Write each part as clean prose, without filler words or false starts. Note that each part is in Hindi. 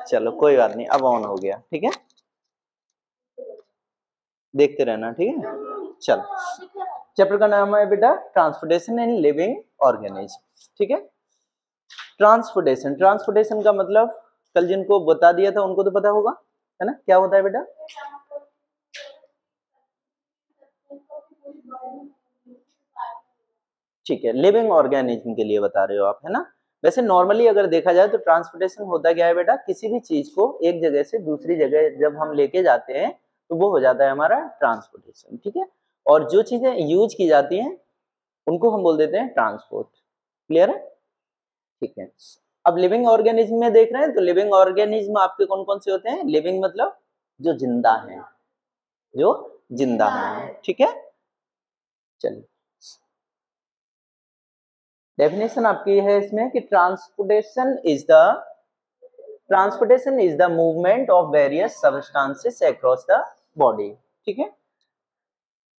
चलो कोई बात नहीं, अब ऑन हो गया, ठीक है, देखते रहना, ठीक है। चलो चैप्टर का नाम है बेटा ट्रांसपोर्टेशन इन लिविंग ऑर्गेनिज्म, ठीक है। ट्रांसपोर्टेशन, ट्रांसपोर्टेशन का मतलब कल जिनको बता दिया था उनको तो पता होगा, है ना, क्या होता है बेटा? ठीक है, लिविंग ऑर्गेनिज्म के लिए बता रहे हो आप, है ना। वैसे नॉर्मली अगर देखा जाए तो ट्रांसपोर्टेशन होता क्या है बेटा, किसी भी चीज को एक जगह से दूसरी जगह जब हम लेके जाते हैं तो वो हो जाता है हमारा ट्रांसपोर्टेशन, ठीक है। और जो चीजें यूज की जाती हैं उनको हम बोल देते हैं ट्रांसपोर्ट। क्लियर है? ठीक है। अब लिविंग ऑर्गेनिज्म में देख रहे हैं तो लिविंग ऑर्गेनिज्म आपके कौन कौन से होते हैं? लिविंग मतलब जो जिंदा है, जो जिंदा है, ठीक है। चलिए डेफिनेशन आपकी है इसमें कि transportation is the movement of various substances across the body, ठीक है।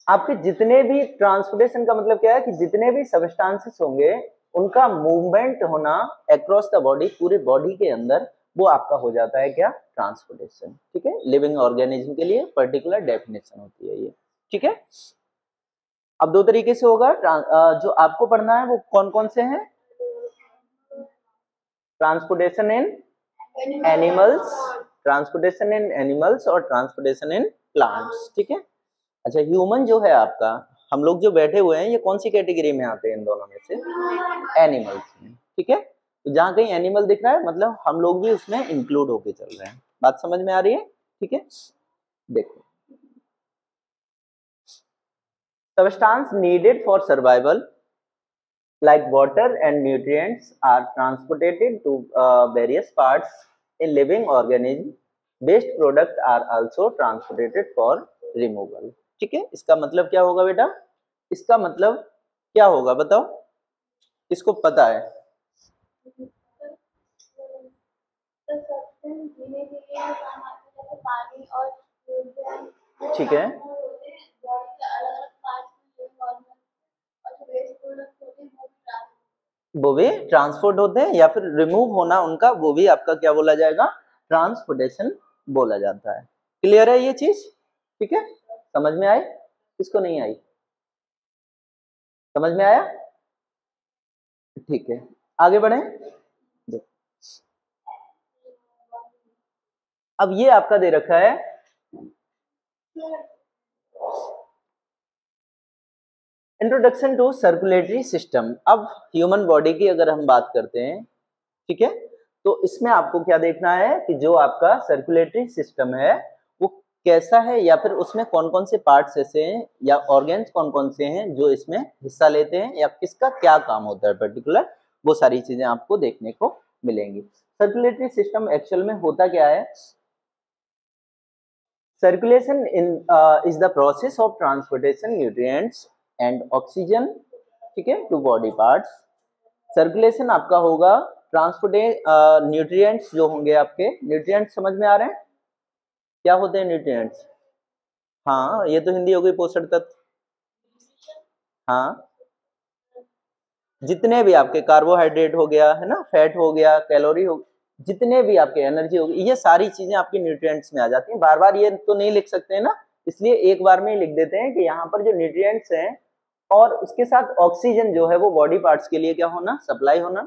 आपके जितने भी ट्रांसपोर्टेशन का मतलब क्या है कि जितने भी सब्सटेंसेस होंगे उनका मूवमेंट होना अक्रॉस द बॉडी, पूरे बॉडी के अंदर, वो आपका हो जाता है क्या? ट्रांसपोर्टेशन, ठीक है। लिविंग ऑर्गेनिज्म के लिए पर्टिकुलर डेफिनेशन होती है ये, ठीक है। अब दो तरीके से होगा, जो आपको पढ़ना है वो कौन कौन से हैं? ट्रांसपोर्टेशन इन एनिमल्स, ट्रांसपोर्टेशन इन एनिमल्स और ट्रांसपोर्टेशन इन प्लांट्स, ठीक है। अच्छा, ह्यूमन जो है आपका, हम लोग जो बैठे हुए हैं ये कौन सी कैटेगरी में आते हैं इन दोनों में से? एनिमल्स में, ठीक है। तो जहां कहीं एनिमल दिख रहा है मतलब हम लोग भी उसमें इंक्लूड होके चल रहे हैं। बात समझ में आ रही है? ठीक है, देखो substance needed for survival like water and nutrients are transported to various parts in living organism. Waste product are also transported for removal, ठीक है। इसका मतलब क्या होगा बेटा? इसका मतलब क्या होगा बताओ, किसको पता है? ठीक है, वो भी ट्रांसपोर्ट होते हैं या फिर रिमूव होना उनका, वो भी आपका क्या बोला जाएगा? ट्रांसपोर्टेशन बोला जाता है। क्लियर है ये चीज? ठीक है, समझ में आई? किसको नहीं आई? समझ में आया? ठीक है, आगे बढ़े। अब ये आपका दे रखा है इंट्रोडक्शन टू सर्कुलेटरी सिस्टम। अब ह्यूमन बॉडी की अगर हम बात करते हैं, ठीक है, तो इसमें आपको क्या देखना है कि जो आपका सर्कुलेटरी सिस्टम है वो कैसा है, या फिर उसमें कौन कौन से पार्ट्स ऐसे हैं या ऑर्गन्स कौन कौन से हैं जो इसमें हिस्सा लेते हैं, या किसका क्या काम होता है पर्टिकुलर, वो सारी चीजें आपको देखने को मिलेंगी। सर्कुलेटरी सिस्टम एक्चुअल में होता क्या है? Circulation is the process of transportation nutrients and oxygen, ठीक है, to body parts. सर्कुलेशन आपका होगा ट्रांसपोर्ट न्यूट्रिएंट्स जो होंगे आपके, न्यूट्रिएंट्स समझ में आ रहे हैं क्या होते हैं न्यूट्रिएंट्स? हाँ, ये तो हिंदी हो गई पोषण तत्व। हाँ, जितने भी आपके कार्बोहाइड्रेट हो गया, है ना, फैट हो गया, कैलोरी हो, जितने भी आपके एनर्जी होगी, ये सारी चीजें आपकी न्यूट्रिएंट्स में आ जाती हैं। बार बार ये तो नहीं लिख सकते हैं ना, इसलिए एक बार में ही लिख देते हैं कि यहाँ पर जो न्यूट्रिएंट्स हैं और उसके साथ ऑक्सीजन जो है वो बॉडी पार्ट्स के लिए क्या होना? सप्लाई होना।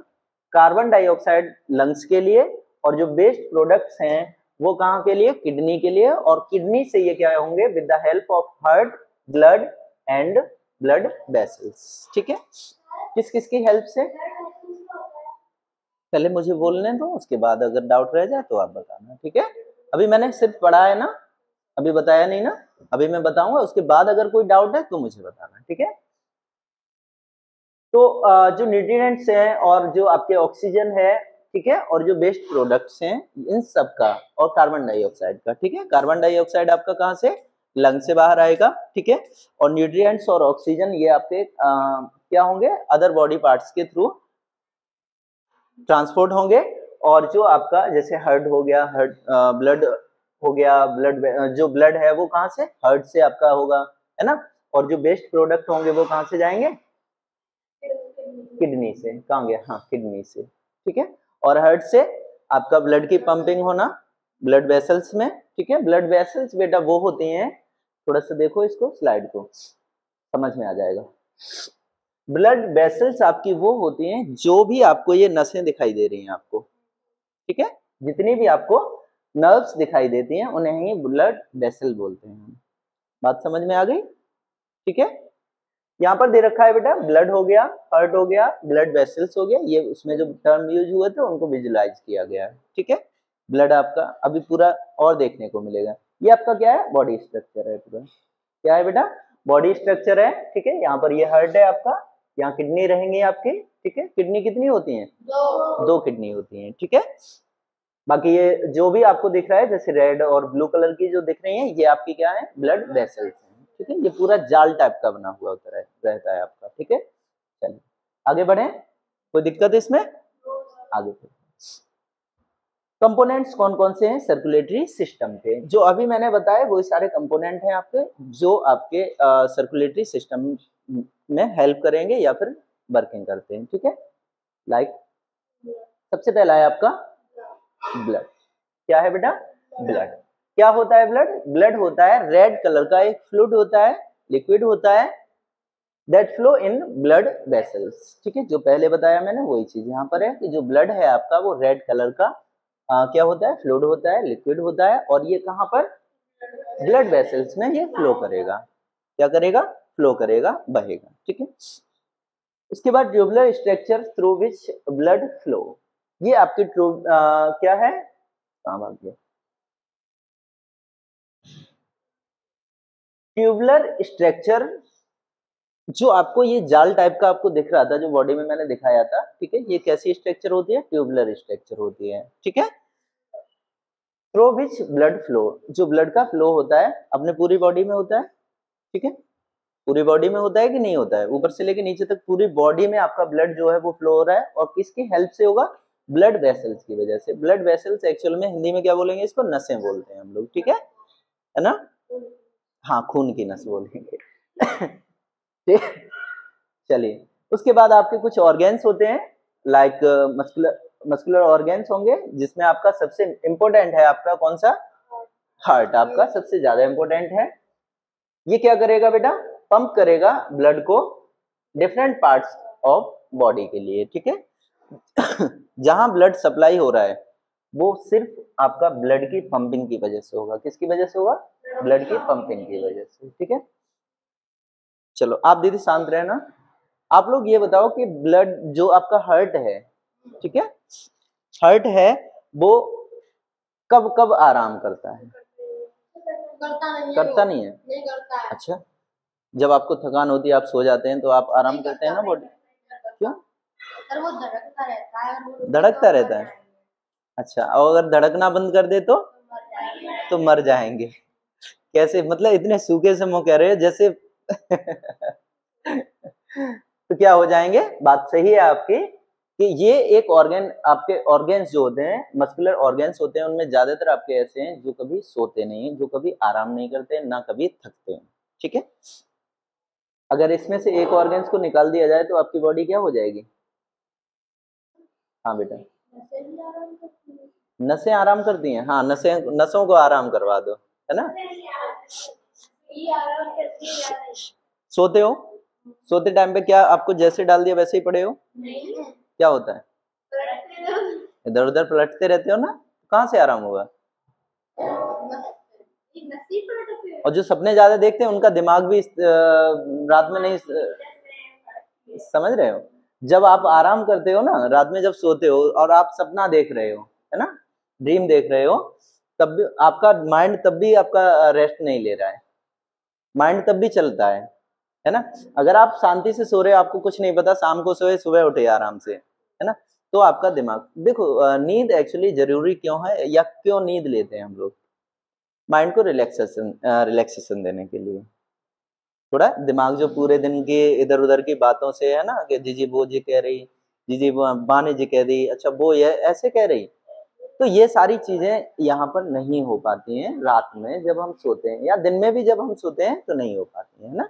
कार्बन डाइऑक्साइड लंग्स के लिए, और जो वेस्ट प्रोडक्ट्स हैं वो कहाँ के लिए? किडनी के लिए। और किडनी से ये क्या होंगे? With the help of heart, blood and blood vessels, ठीक है। किस किस की हेल्प से? पहले मुझे बोलने दो, उसके बाद अगर डाउट रह जाए तो आप बताना, ठीक है। अभी मैंने सिर्फ पढ़ा है ना, अभी बताया नहीं ना, अभी मैं बताऊंगा, उसके बाद अगर कोई डाउट है तो मुझे बताना, ठीक है। तो जो न्यूट्रिएंट्स हैं और जो आपके ऑक्सीजन है, ठीक है, और जो वेस्ट प्रोडक्ट्स हैं इन सब का, और कार्बन डाइऑक्साइड का, ठीक है। कार्बन डाइऑक्साइड आपका कहाँ से? लंग से बाहर आएगा, ठीक है। और न्यूट्रिएंट्स और ऑक्सीजन ये आपके क्या होंगे? अदर बॉडी पार्ट्स के थ्रू ट्रांसपोर्ट होंगे। और जो आपका जैसे हार्ट हो गया, हार्ट ब्लड हो गया, ब्लड जो ब्लड है वो कहाँ से? हार्ट से आपका होगा, है ना। और जो वेस्ट प्रोडक्ट होंगे वो कहाँ से जाएंगे? किडनी से। कहाँ गया? हाँ, किडनी से, ठीक है। और हार्ट से आपका ब्लड की पंपिंग होना ब्लड वेसल्स में, ठीक है। ब्लड वेसल्स बेटा वो होती हैं, थोड़ा सा देखो इसको स्लाइड को, समझ में आ जाएगा। ब्लड वेसल्स आपकी वो होती हैं जो भी आपको ये नसें दिखाई दे रही हैं आपको, ठीक है, जितनी भी आपको नर्व्स दिखाई देती हैं उन्हें ही ब्लड वेसल बोलते हैं। बात समझ में आ गई, ठीक है। यहाँ पर दे रखा है बेटा ब्लड हो गया, हार्ट हो गया, ब्लड वेसल्स हो गया, ये उसमें जो टर्म यूज हुए थे उनको विजुलाइज किया गया है, ठीक है। ब्लड आपका अभी पूरा और देखने को मिलेगा। ये आपका क्या है, बॉडी स्ट्रक्चर है पूरा, क्या है बेटा, बॉडी स्ट्रक्चर है, ठीक है। यहाँ पर ये हार्ट है आपका, यहाँ किडनी रहेंगी आपकी, ठीक है। किडनी कितनी होती है, दो किडनी होती है, ठीक है। बाकी ये जो भी आपको दिख रहा है जैसे रेड और ब्लू कलर की जो दिख रही है ये आपकी क्या है, ब्लड वेसल्स हैं, ठीक है। ये पूरा जाल टाइप का बना हुआ होता है, रहता है आपका, ठीक है। चलिए आगे बढ़े, कोई दिक्कत है इसमें, आगे बढ़े। कंपोनेंट्स कौन कौन से हैं सर्कुलेटरी सिस्टम के, जो अभी मैंने बताया वही सारे कंपोनेंट हैं आपके, जो आपके सर्कुलेटरी सिस्टम में हेल्प करेंगे या फिर वर्किंग करते हैं, ठीक है। लाइक सबसे पहला है आपका ब्लड, क्या है बेटा, ब्लड। क्या होता है ब्लड, ब्लड होता है रेड कलर का एक फ्लूइड होता है, लिक्विड होता है, that flow in blood vessels, ठीक है। जो पहले बताया मैंने वही चीज यहाँ पर है कि जो ब्लड है आपका वो रेड कलर का क्या होता है, फ्लूइड होता है, लिक्विड होता है, और ये कहाँ पर, ब्लड वेसल्स में ये फ्लो करेगा, क्या करेगा, फ्लो करेगा, बहेगा, ठीक है। उसके बाद tubular structure through which blood flow, ये आपकी क्या है, काम आ गया, ट्यूबुलर स्ट्रक्चर, जो आपको ये जाल टाइप का आपको दिख रहा था जो बॉडी में मैंने दिखाया था, ठीक है। ये कैसी स्ट्रक्चर होती है, ट्यूबुलर स्ट्रक्चर होती है, ठीक है। थ्रू विच ब्लड फ्लो, जो ब्लड का फ्लो होता है अपने पूरी बॉडी में होता है, ठीक है। पूरी बॉडी में होता है कि नहीं होता है, ऊपर से लेके नीचे तक पूरी बॉडी में आपका ब्लड जो है वो फ्लो हो रहा है, और किसकी हेल्प से होगा, ब्लड वेसल्स की वजह से। ब्लड वेसल्स एक्चुअल में हिंदी में क्या बोलेंगे, इसको नसें बोलते हैं हम लोग, ठीक है ना, हाँ खून की नस बोलेंगे ठीक, चलिए उसके बाद आपके कुछ ऑर्गेन्स होते हैं, लाइक मस्कुलर ऑर्गेन्स होंगे, जिसमें आपका सबसे इंपॉर्टेंट है आपका कौन सा, हार्ट आपका सबसे ज्यादा इंपॉर्टेंट है। ये क्या करेगा बेटा, पंप करेगा ब्लड को डिफरेंट पार्ट्स ऑफ बॉडी के लिए, ठीक है जहां ब्लड सप्लाई हो रहा है वो सिर्फ आपका ब्लड की पंपिंग की वजह से होगा, किसकी वजह से होगा, ब्लड की पंपिंग की वजह से, ठीक है। चलो आप दीदी शांत रहना, आप लोग ये बताओ कि ब्लड जो आपका हार्ट है, ठीक है, हार्ट है वो कब कब आराम करता है, करता नहीं है, नहीं करता है। अच्छा, जब आपको थकान होती है आप सो जाते हैं तो आप आराम करते हैं ना बॉडी, क्यों, वो धड़कता रहता है, धड़कता रहता है, अच्छा, और अगर धड़कना बंद कर दे तो मर जाएंगे, कैसे, मतलब इतने सूखे से मुंह कह रहे हो जैसे तो क्या हो जाएंगे, बात सही है आपकी कि ये एक ऑर्गन, आपके ऑर्गन्स जो होते हैं मस्कुलर ऑर्गन्स होते हैं उनमें ज्यादातर आपके ऐसे हैं जो कभी सोते नहीं, जो कभी आराम नहीं करते, ना कभी थकते हैं, ठीक है। अगर इसमें से एक ऑर्गन्स को निकाल दिया जाए तो आपकी बॉडी क्या हो जाएगी, हाँ बेटा, नसें आराम करती हैं, हाँ नसों को आराम करवा दो, है ना। सोते हो, सोते टाइम पे क्या आपको जैसे डाल दिया वैसे ही पड़े हो, क्या होता है, इधर उधर पलटते रहते हो ना, कहाँ से आराम होगा, और जो सपने ज्यादा देखते हैं उनका दिमाग भी रात में नहीं, समझ रहे हो, जब आप आराम करते हो ना रात में, जब सोते हो और आप सपना देख रहे हो, है ना, ड्रीम देख रहे हो, तब भी आपका माइंड तब भी आपका रेस्ट नहीं ले रहा है, माइंड तब भी चलता है ना। अगर आप शांति से सो रहे हो, आपको कुछ नहीं पता, शाम को सोए सुबह उठे आराम से, है ना, तो आपका दिमाग देखो, नींद एक्चुअली जरूरी क्यों है या क्यों नींद लेते हैं हम लोग, माइंड को रिलैक्सेशन देने के लिए, थोड़ा दिमाग जो पूरे दिन के इधर उधर की बातों से, है ना, कि जीजी वो जी कह रही, जीजी बाने जी कह दी, अच्छा वो ये ऐसे कह रही, तो ये सारी चीजें यहाँ पर नहीं हो पाती हैं रात में जब हम सोते हैं, या दिन में भी जब हम सोते हैं तो नहीं हो पाती है ना।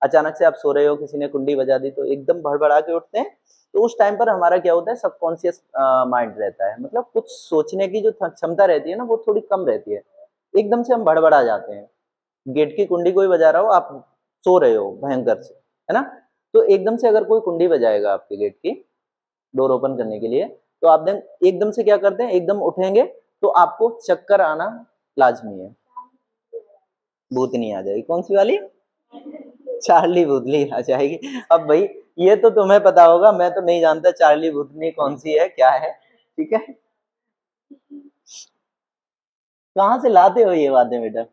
अचानक से आप सो रहे हो, किसी ने कुंडी बजा दी तो एकदम भड़बड़ा के उठते हैं, तो उस टाइम पर हमारा क्या होता है, सबकॉन्शियस माइंड रहता है, मतलब कुछ सोचने की जो क्षमता रहती है ना वो थोड़ी कम रहती है, एकदम से हम भड़बड़ा जाते हैं। गेट की कुंडी कोई बजा रहा हो, आप सो रहे हो भयंकर से, है ना, तो एकदम से अगर कोई कुंडी बजाएगा आपके गेट की डोर ओपन करने के लिए, तो आप एकदम से क्या करते हैं, एकदम उठेंगे तो आपको चक्कर आना लाजमी है, भूतनी आ जाएगी। कौन सी वाली? चार्ली भूतनी आ जाएगी। अब भाई ये तो तुम्हें पता होगा, मैं तो नहीं जानता चार्ली भूतनी कौन सी है, क्या है, ठीक है। कहाँ से लाते हो ये बातें बेटा?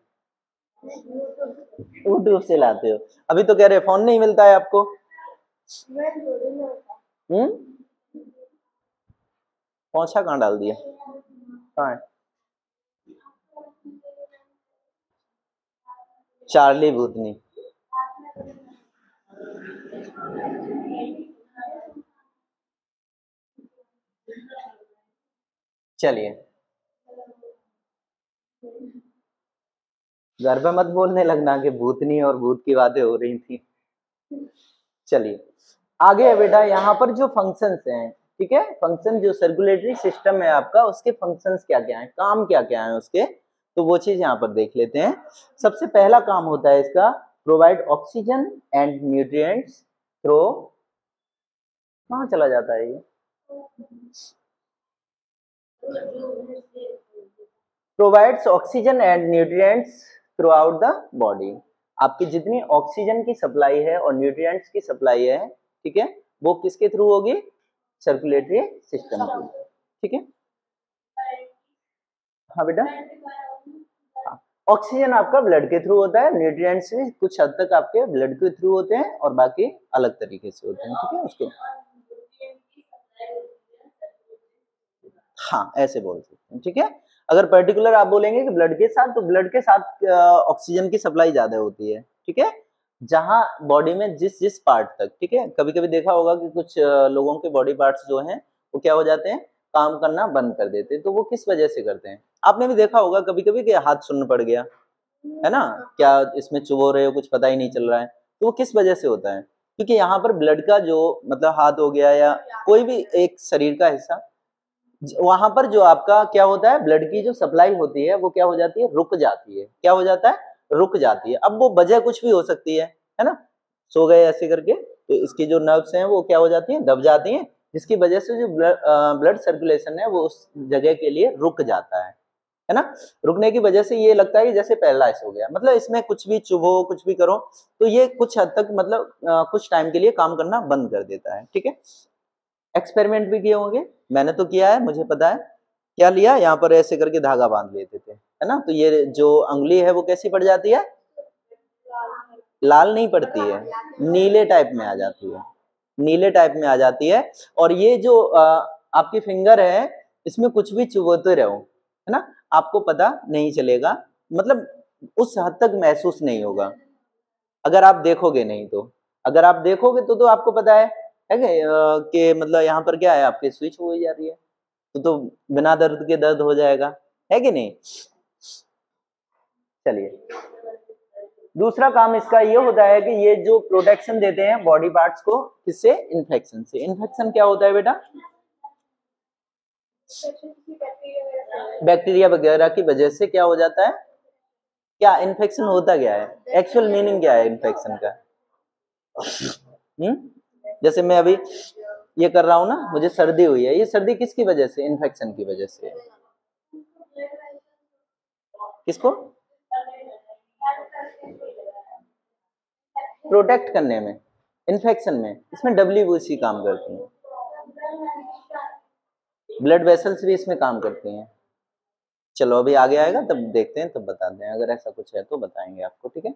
यूट्यूब से लाते हो। अभी तो कह रहे फोन नहीं मिलता है आपको। पोछा कहाँ डाल दिया? कहाँ है? चार्ली भूतनी। चलिए, घर पे मत बोलने लगना कि भूतनी और भूत की बातें हो रही थी। चलिए आगे है बेटा, यहाँ पर जो फंक्शंस हैं, ठीक है, फंक्शन जो सर्कुलेटरी सिस्टम है आपका, उसके फंक्शंस क्या क्या हैं, काम क्या क्या है उसके, तो वो चीज यहाँ पर देख लेते हैं। सबसे पहला काम होता है इसका, provide oxygen and nutrients through, कहाँ चला जाता है ये, provides oxygen and nutrients through out the body. आपकी जितनी ऑक्सीजन की सप्लाई है और न्यूट्रिएंट्स की सप्लाई है, ठीक है, वो किसके थ्रू होगी, सर्कुलेटरी सिस्टम की, ठीक है। हाँ बेटा, ऑक्सीजन आपका ब्लड के थ्रू होता है, न्यूट्रिएंट्स भी कुछ हद तक आपके ब्लड के थ्रू होते हैं और बाकी अलग तरीके से होते हैं, ठीक है उसको, हाँ ऐसे बोल सकते हैं, ठीक है। अगर पर्टिकुलर आप बोलेंगे कि ब्लड के साथ, तो ब्लड के साथ ऑक्सीजन की सप्लाई ज्यादा होती है, ठीक है, जहां बॉडी में जिस जिस पार्ट तक, ठीक है, कभी कभी देखा होगा कि कुछ लोगों के बॉडी पार्ट्स जो हैं वो क्या हो जाते हैं, काम करना बंद कर देते हैं, तो वो किस वजह से करते हैं, आपने भी देखा होगा कभी कभी कि हाथ सुन्न पड़ गया, है ना, क्या इसमें चुभो रहे हो, कुछ पता ही नहीं चल रहा है, तो वो किस वजह से होता है, क्योंकि यहाँ पर ब्लड का जो मतलब हाथ हो गया या कोई भी एक शरीर का हिस्सा, वहां पर जो आपका क्या होता है, ब्लड की जो सप्लाई होती है वो क्या हो जाती है, रुक जाती है, क्या हो जाता है, रुक जाती है। अब वो वजह कुछ भी हो सकती है ना, सो गए ऐसे करके, तो इसकी जो नर्व्स हैं वो क्या हो जाती हैं, दब जाती हैं, जिसकी वजह से जो ब्लड सर्कुलेशन है वो उस जगह के लिए रुक जाता है ना, रुकने की वजह से ये लगता है कि जैसे पैरालाइज हो गया, मतलब इसमें कुछ भी चुभो कुछ भी करो तो ये कुछ हद तक मतलब कुछ टाइम के लिए काम करना बंद कर देता है, ठीक है। एक्सपेरिमेंट भी किए होंगे, मैंने तो किया है, मुझे पता है, क्या लिया, यहाँ पर ऐसे करके धागा बांध लेते थे, है ना, तो ये जो उंगली है वो कैसी पड़ जाती है, लाल नहीं पड़ती है, नीले टाइप में आ जाती है, नीले टाइप में आ जाती है, और ये जो आपकी फिंगर है इसमें कुछ भी चुभोते रहो, है ना, आपको पता नहीं चलेगा, मतलब उस हद तक महसूस नहीं होगा अगर आप देखोगे नहीं तो, अगर आप देखोगे तो आपको पता है कि मतलब यहाँ पर क्या है, आपके स्विच हो जा रही है, तो बिना दर्द के दर्द हो जाएगा, है कि नहीं। चलिए दूसरा काम इसका ये होता है कि ये जो प्रोटेक्शन देते हैं बॉडी पार्ट्स को, किससे, इन्फेक्शन से। इन्फेक्शन क्या होता है बेटा, बैक्टीरिया वगैरह की वजह से क्या हो जाता है, क्या इन्फेक्शन होता क्या है, एक्चुअल मीनिंग क्या है इन्फेक्शन का, जैसे मैं अभी ये कर रहा हूं ना, मुझे सर्दी हुई है, ये सर्दी किसकी वजह से, इन्फेक्शन की वजह से, किसको प्रोटेक्ट करने में, इन्फेक्शन में, इसमें WBC काम करती हैं, ब्लड वेसल्स भी इसमें काम करती हैं। चलो अभी आगे आएगा तब देखते हैं, तब बताते हैं, अगर ऐसा कुछ है तो बताएंगे आपको, ठीक है।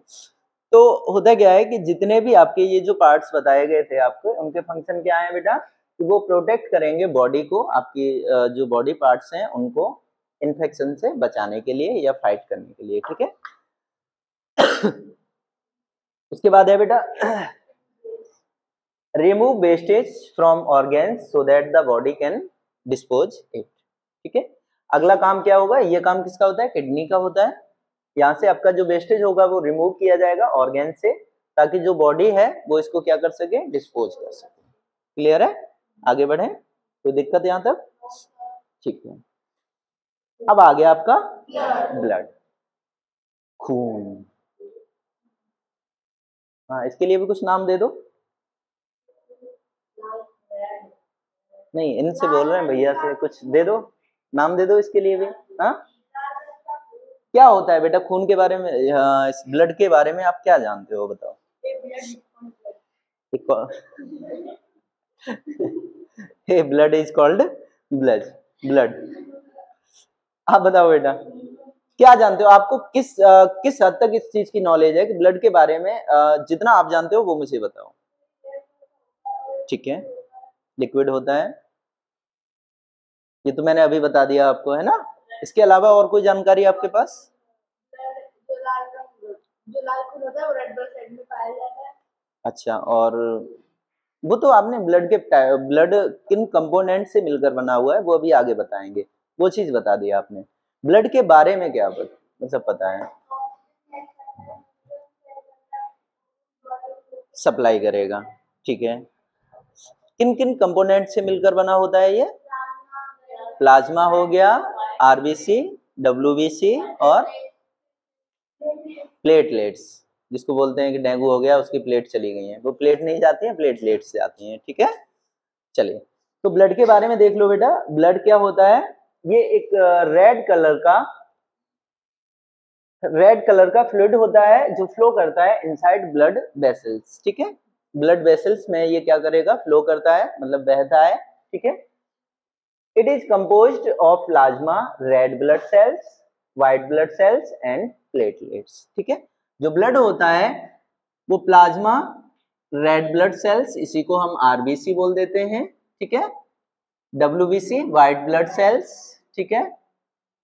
तो होता क्या है कि जितने भी आपके ये जो पार्ट्स बताए गए थे आपको, उनके फंक्शन क्या है बेटा, कि वो प्रोटेक्ट करेंगे बॉडी को, आपकी जो बॉडी पार्ट्स हैं उनको इन्फेक्शन से बचाने के लिए या फाइट करने के लिए, ठीक है। उसके बाद है बेटा, remove wastage from organs so that the body can dispose it, ठीक है। अगला काम क्या होगा, ये काम किसका होता है, किडनी का होता है, यहाँ से आपका जो वेस्टेज होगा वो रिमूव किया जाएगा ऑर्गेन से, ताकि जो बॉडी है वो इसको क्या कर सके, डिस्पोज कर सके, क्लियर है। आगे बढ़े, कोई दिक्कत यहाँ तक? ठीक है। अब आ गया आपका ब्लड, खून। हाँ, इसके लिए भी कुछ नाम दे दो। नहीं, इनसे बोल रहे हैं, भैया से कुछ दे दो, नाम दे दो इसके लिए भी। हाँ, क्या होता है बेटा खून के बारे में, इस ब्लड के बारे में आप क्या जानते हो, बताओ। Blood is called blood. आप बताओ बेटा, क्या जानते हो, आपको किस हद तक इस चीज की नॉलेज है कि ब्लड के बारे में, जितना आप जानते हो वो मुझे बताओ। ठीक है, लिक्विड होता है, ये तो मैंने अभी बता दिया आपको, है ना। इसके अलावा और कोई जानकारी आपके पास? जो लाल खून होता है वो रेड ब्लड सेल में पाया जाता है। अच्छा, और वो तो आपने ब्लड किन कंपोनेंट से मिलकर बना हुआ है वो अभी आगे बताएंगे, वो चीज बता दिया आपने। ब्लड के बारे में क्या मतलब पता है? सप्लाई करेगा, ठीक है। किन किन कंपोनेंट से मिलकर बना होता है ये? प्लाज्मा हो गया, आरबीसी, डब्ल्यूबीसी और प्लेटलेट्स, जिसको बोलते हैं कि डेंगू हो गया उसकी प्लेट चली गई है, वो प्लेट नहीं जाती है, प्लेटलेट्स जाती हैं, ठीक है। चलिए, तो ब्लड के बारे में देख लो बेटा। ब्लड क्या होता है? ये एक रेड कलर का फ्लूइड होता है जो फ्लो करता है इनसाइड ब्लड वेसल्स, ठीक है। ब्लड वेसल्स में ये क्या करेगा? फ्लो करता है, मतलब बहता है, ठीक है। It is composed of plasma, red blood cells, white blood sales and platelets, ठीक है। जो ब्लड होता है वो प्लाज्मा, रेड ब्लड सेल्स, इसी को हम आरबीसी बोल देते हैं, ठीक है, डब्ल्यूबीसी, व्हाइट ब्लड सेल्स, ठीक है,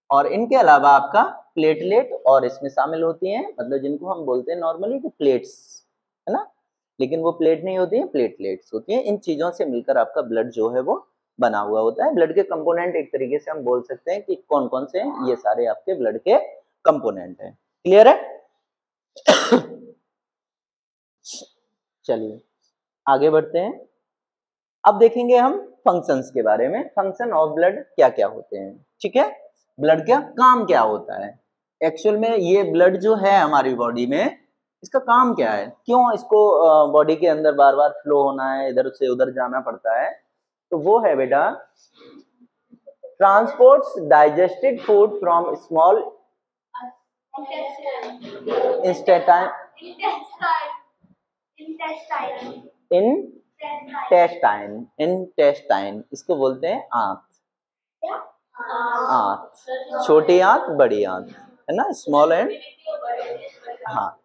और इनके अलावा आपका प्लेटलेट और इसमें शामिल होती हैं, मतलब जिनको हम बोलते हैं नॉर्मली कि प्लेट्स, है ना, लेकिन वो प्लेट नहीं होती है, प्लेटलेट्स होती हैं। इन चीजों से मिलकर आपका ब्लड जो है वो बना हुआ होता है। ब्लड के कंपोनेंट एक तरीके से हम बोल सकते हैं कि कौन कौन से हैं, ये सारे आपके ब्लड के कंपोनेंट हैं। क्लियर है? चलिए आगे बढ़ते हैं। अब देखेंगे हम फंक्शंस के बारे में, फंक्शन ऑफ ब्लड क्या क्या होते हैं, ठीक है। ब्लड का काम क्या होता है एक्चुअल में, ये ब्लड जो है हमारी बॉडी में, इसका काम क्या है, क्यों इसको बॉडी के अंदर बार बार फ्लो होना है, इधर से उधर जाना पड़ता है, तो वो है बेटा transports digested food from small intestine, इसको बोलते हैं आंत। आंत, छोटी आंत, बड़ी आंत, है ना, स्मॉल एंड, हाँ,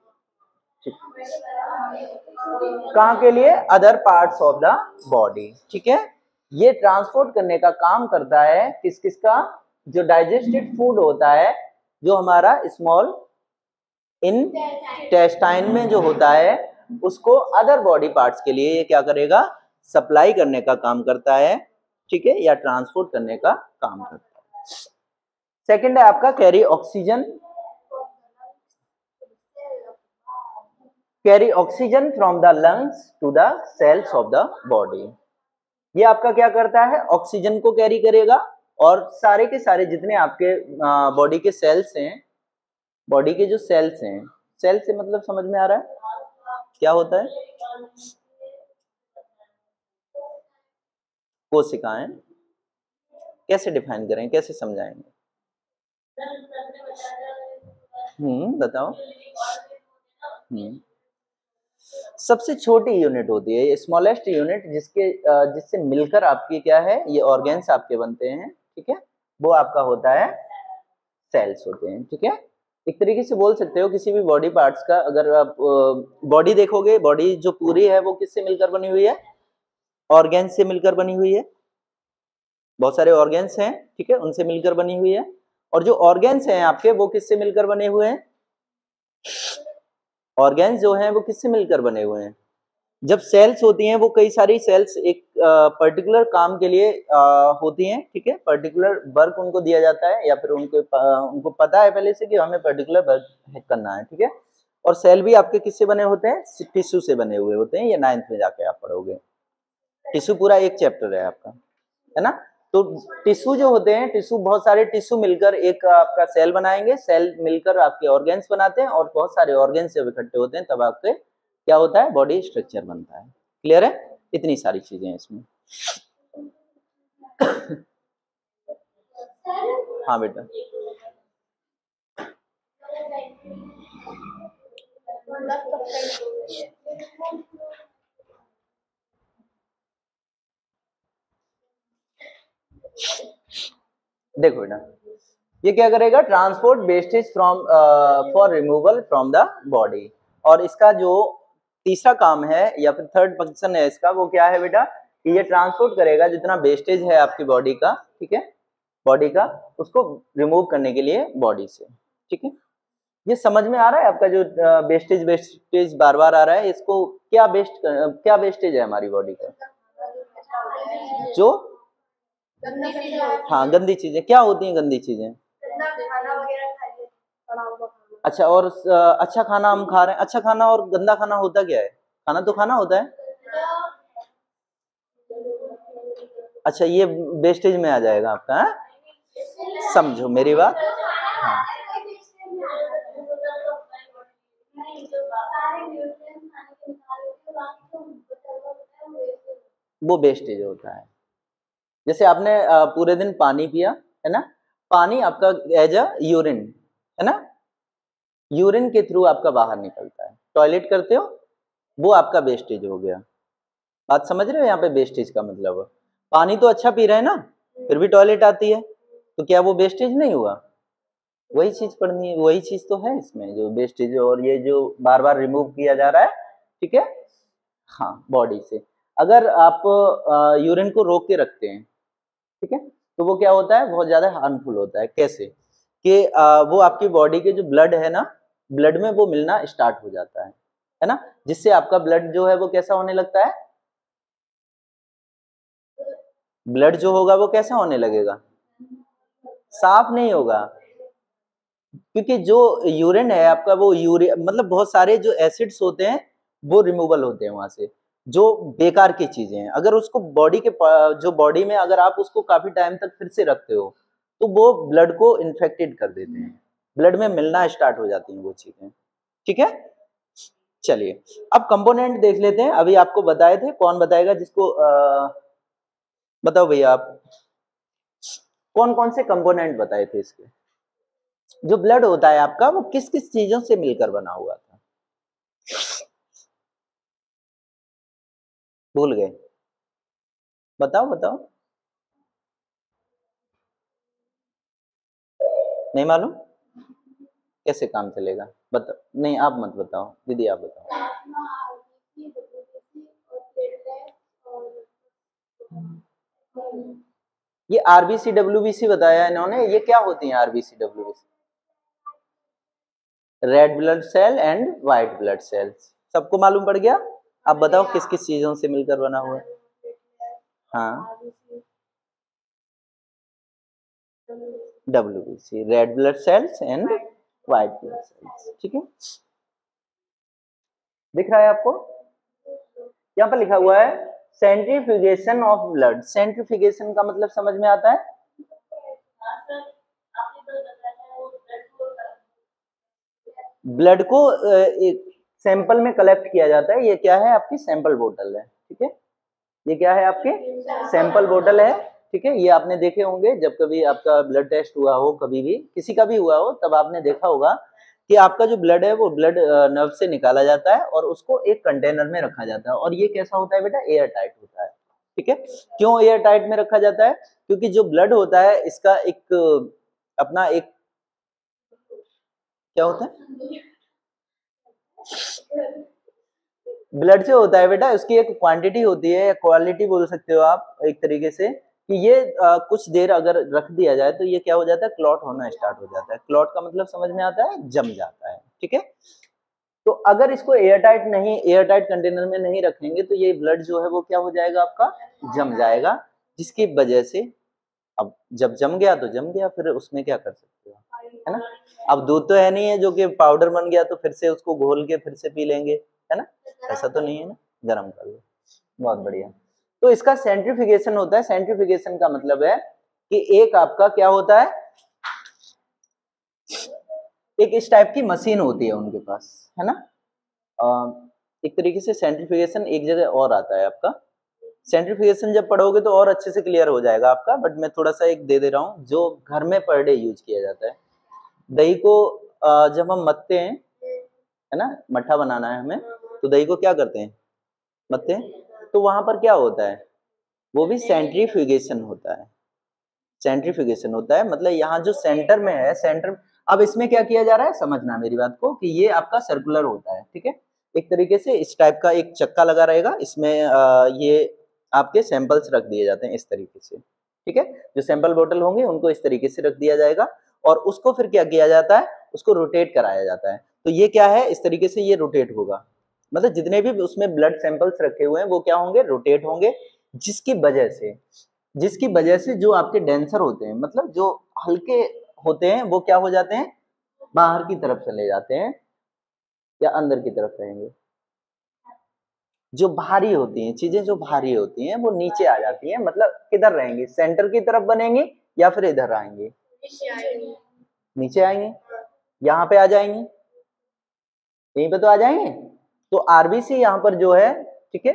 कहाँ के लिए? Other parts of the body, ठीक है। ये ट्रांसपोर्ट करने का काम करता है किस किस का? जो डाइजेस्टेड फूड होता है, जो हमारा स्मॉल इंटेस्टाइन में जो होता है, उसको अदर बॉडी पार्ट्स के लिए ये क्या करेगा? सप्लाई करने का काम करता है, ठीक है, या ट्रांसपोर्ट करने का काम करता है। सेकंड है आपका carry oxygen from the lungs to the cells of the body. ये आपका क्या करता है? ऑक्सीजन को कैरी करेगा, और सारे के सारे जितने आपके बॉडी के सेल्स हैं, बॉडी के जो सेल्स हैं, सेल से मतलब समझ में आ रहा है क्या होता है? कोशिकाएं, कैसे डिफाइन करें, कैसे समझाएंगे? बताओ। सबसे छोटी यूनिट होती है, स्मॉलेस्ट यूनिट, जिससे मिलकर आपकी क्या है, ये ऑर्गेन्स आपके बनते हैं, ठीक है, वो आपका होता है सेल्स होते हैं, ठीक है। एक तरीके से बोल सकते हो किसी भी बॉडी पार्ट्स का, अगर आप बॉडी देखोगे, बॉडी जो पूरी है वो किससे मिलकर बनी हुई है? ऑर्गेन्स से मिलकर बनी हुई है, बहुत सारे ऑर्गेन्स हैं, ठीक है, उनसे मिलकर बनी हुई है। और जो ऑर्गेन्स हैं आपके, वो किससे मिलकर बने हुए हैं? ऑर्गेन्स जो हैं वो किससे मिलकर बने हुए हैं? जब सेल्स होती हैं, वो कई सारी सेल्स एक पर्टिकुलर काम के लिए होती हैं, ठीक है, पर्टिकुलर वर्क उनको दिया जाता है, या फिर उनको पता है पहले से कि हमें पर्टिकुलर वर्क करना है, ठीक है। और सेल भी आपके किससे बने होते हैं? टिश्यू से बने हुए होते हैं, ये 9th में जाके आप पढ़ोगे। टिश्यू पूरा एक चैप्टर है आपका, है ना। तो टिश्यू जो होते हैं, टिश्यू बहुत सारे टिश्यू मिलकर एक आपका सेल बनाएंगे, सेल मिलकर आपके ऑर्गेन्स बनाते हैं, और बहुत सारे ऑर्गेन्स जब इकट्ठे होते हैं तब आपके क्या होता है, बॉडी स्ट्रक्चर बनता है। क्लियर है, इतनी सारी चीजें हैं इसमें। हाँ बेटा, देखो बेटा, ये क्या करेगा, transport wastage from for removal from the body. और इसका जो तीसरा काम है या फिर थर्ड फंक्शन है इसका, वो क्या है बेटा, कि ये ट्रांसपोर्ट करेगा जितना वेस्टेज है आपकी बॉडी का, ठीक है, बॉडी का, उसको रिमूव करने के लिए बॉडी से। ठीक है, ये समझ में आ रहा है आपका जो वेस्टेज वेस्टेज बार बार आ रहा है, इसको क्या क्या वेस्टेज है हमारी बॉडी का, जो हाँ गंदी चीजें, क्या होती हैं गंदी चीजें, अच्छा, और अच्छा खाना हम खा रहे हैं, अच्छा खाना और गंदा खाना होता क्या है, खाना तो खाना होता है, अच्छा ये वेस्टेज में आ जाएगा आपका, है? समझो मेरी बात, हाँ वो वेस्टेज होता है। जैसे आपने पूरे दिन पानी पिया, है ना, पानी आपका एज अ यूरिन, है ना, यूरिन के थ्रू आपका बाहर निकलता है, टॉयलेट करते हो, वो आपका वेस्टेज हो गया। बात समझ रहे हो, यहाँ पे वेस्टेज का मतलब पानी तो अच्छा पी रहे हैं ना, फिर भी टॉयलेट आती है, तो क्या वो वेस्टेज नहीं हुआ, वही चीज पढ़नी है, वही चीज तो है इसमें जो वेस्टेज, और ये जो बार बार रिमूव किया जा रहा है, ठीक है, हाँ बॉडी से। अगर आप यूरिन को रोक के रखते हैं, ठीक है, तो वो क्या होता है, बहुत ज्यादा हार्मफुल होता है। कैसे कि वो आपकी बॉडी के जो ब्लड है ना, ब्लड में वो मिलना स्टार्ट हो जाता है ना, जिससे आपका ब्लड जो है वो कैसा होने लगता है, ब्लड जो होगा वो कैसा होने लगेगा, साफ नहीं होगा, क्योंकि जो यूरिन है आपका, वो यूरिया मतलब बहुत सारे जो एसिड्स होते हैं वो रिमूवल होते हैं वहां से, जो बेकार की चीजें हैं, अगर उसको बॉडी के जो बॉडी में अगर आप उसको काफी टाइम तक फिर से रखते हो तो वो ब्लड को इन्फेक्टेड कर देते हैं, ब्लड में मिलना स्टार्ट हो जाती हैं वो चीजें। ठीक है, चलिए अब कंपोनेंट देख लेते हैं, अभी आपको बताए थे, कौन बताएगा जिसको बताओ भैया आप, कौन कौन से कंपोनेंट बताए थे इसके, जो ब्लड होता है आपका वो किस किस चीजों से मिलकर बना हुआ था, भूल गए, बताओ बताओ, नहीं मालूम, कैसे काम चलेगा, बताओ, नहीं आप मत बताओ, दीदी आप बताओ। ये आरबीसी डब्ल्यूबीसी बताया इन्होंने, ये क्या होती है RBC WBC, red blood cell and white blood cells, सबको मालूम पड़ गया। आप बताओ किस किस चीजों से मिलकर बना हुआ है, हाँ WBC, red blood cells and white blood sales, ठीक है, दिख रहा है आपको, यहाँ पर लिखा हुआ है सेंट्रीफ्यूगेशन ऑफ ब्लड, सेंट्रीफ्यूगेशन का मतलब समझ में आता है, ब्लड को एक सैंपल में कलेक्ट किया जाता है, ये क्या है आपकी सैंपल बोतल है, ठीक है, ये क्या है आपके सैंपल बोतल है, ठीक है, ये आपने देखे होंगे जब कभी आपका ब्लड टेस्ट हुआ हो, कभी भी किसी का भी हुआ हो, तब आपने देखा होगा कि आपका जो ब्लड है वो ब्लड नर्व से निकाला जाता है और उसको एक कंटेनर में रखा जाता है, और ये कैसा होता है बेटा, एयर टाइट होता है, ठीक है, क्यों एयर टाइट में रखा जाता है, क्योंकि जो ब्लड होता है इसका एक अपना एक क्या होता है, ब्लड जो होता है बेटा उसकी एक क्वांटिटी होती है या क्वालिटी बोल सकते हो आप एक तरीके से, कि ये कुछ देर अगर रख दिया जाए तो ये क्या हो जाता है, क्लॉट होना स्टार्ट हो जाता है, क्लॉट का मतलब समझ में आता है, जम जाता है, ठीक है, तो अगर इसको एयरटाइट नहीं, एयरटाइट कंटेनर में नहीं रखेंगे तो ये ब्लड जो है वो क्या हो जाएगा आपका, जम जाएगा, जिसकी वजह से अब जब जम गया तो जम गया, फिर उसमें क्या कर सकते हो, है ना, अब दूध तो है नहीं है जो कि पाउडर बन गया तो फिर से उसको घोल के फिर से पी लेंगे, है ना, ऐसा तो नहीं है ना, गर्म कर लो, बहुत बढ़िया। तो इसका सेंट्रीफ्यूगेशन होता है। सेंट्रीफ्यूगेशन का मतलब है कि एक आपका क्या होता है, एक इस टाइप की मशीन होती है उनके पास, है ना। एक तरीके से सेंट्रीफ्यूगेशन एक जगह और आता है आपका। सेंट्रीफ्यूगेशन जब पढ़ोगे तो और अच्छे से क्लियर हो जाएगा आपका, बट मैं थोड़ा सा एक दे दे रहा हूँ जो घर में पर डे यूज किया जाता है। दही को जब हम मथते हैं, है ना, मट्ठा बनाना है हमें, तो दही को क्या करते हैं, मथते हैं। तो वहां पर क्या होता है, वो भी सेंट्रीफ्यूगेशन होता है। सेंट्रीफ्यूगेशन होता है मतलब यहाँ जो सेंटर में है, सेंटर, अब इसमें क्या किया जा रहा है, समझना मेरी बात को, कि ये आपका सर्कुलर होता है, ठीक है। एक तरीके से इस टाइप का एक चक्का लगा रहेगा, इसमें ये आपके सैंपल्स रख दिए जाते हैं इस तरीके से, ठीक है। जो सैंपल बोतल होंगे उनको इस तरीके से रख दिया जाएगा और उसको फिर क्या किया जाता है, उसको रोटेट कराया जाता है। तो ये क्या है, इस तरीके से ये रोटेट होगा, मतलब जितने भी उसमें ब्लड सैंपल्स रखे हुए हैं वो क्या होंगे, रोटेट होंगे, जिसकी वजह से जो आपके डेंसर होते हैं, मतलब जो हल्के होते हैं, वो क्या हो जाते हैं, बाहर की तरफ चले जाते हैं या अंदर की तरफ रहेंगे। जो भारी होती हैं चीजें, जो भारी होती हैं वो नीचे आ जाती हैं, मतलब किधर रहेंगी, सेंटर की तरफ बनेंगी या फिर इधर आएंगे, नीचे आएंगे, यहाँ पे आ जाएंगे, यहीं पे तो आ जाएंगे। तो आरबीसी यहाँ पर जो है, ठीक है,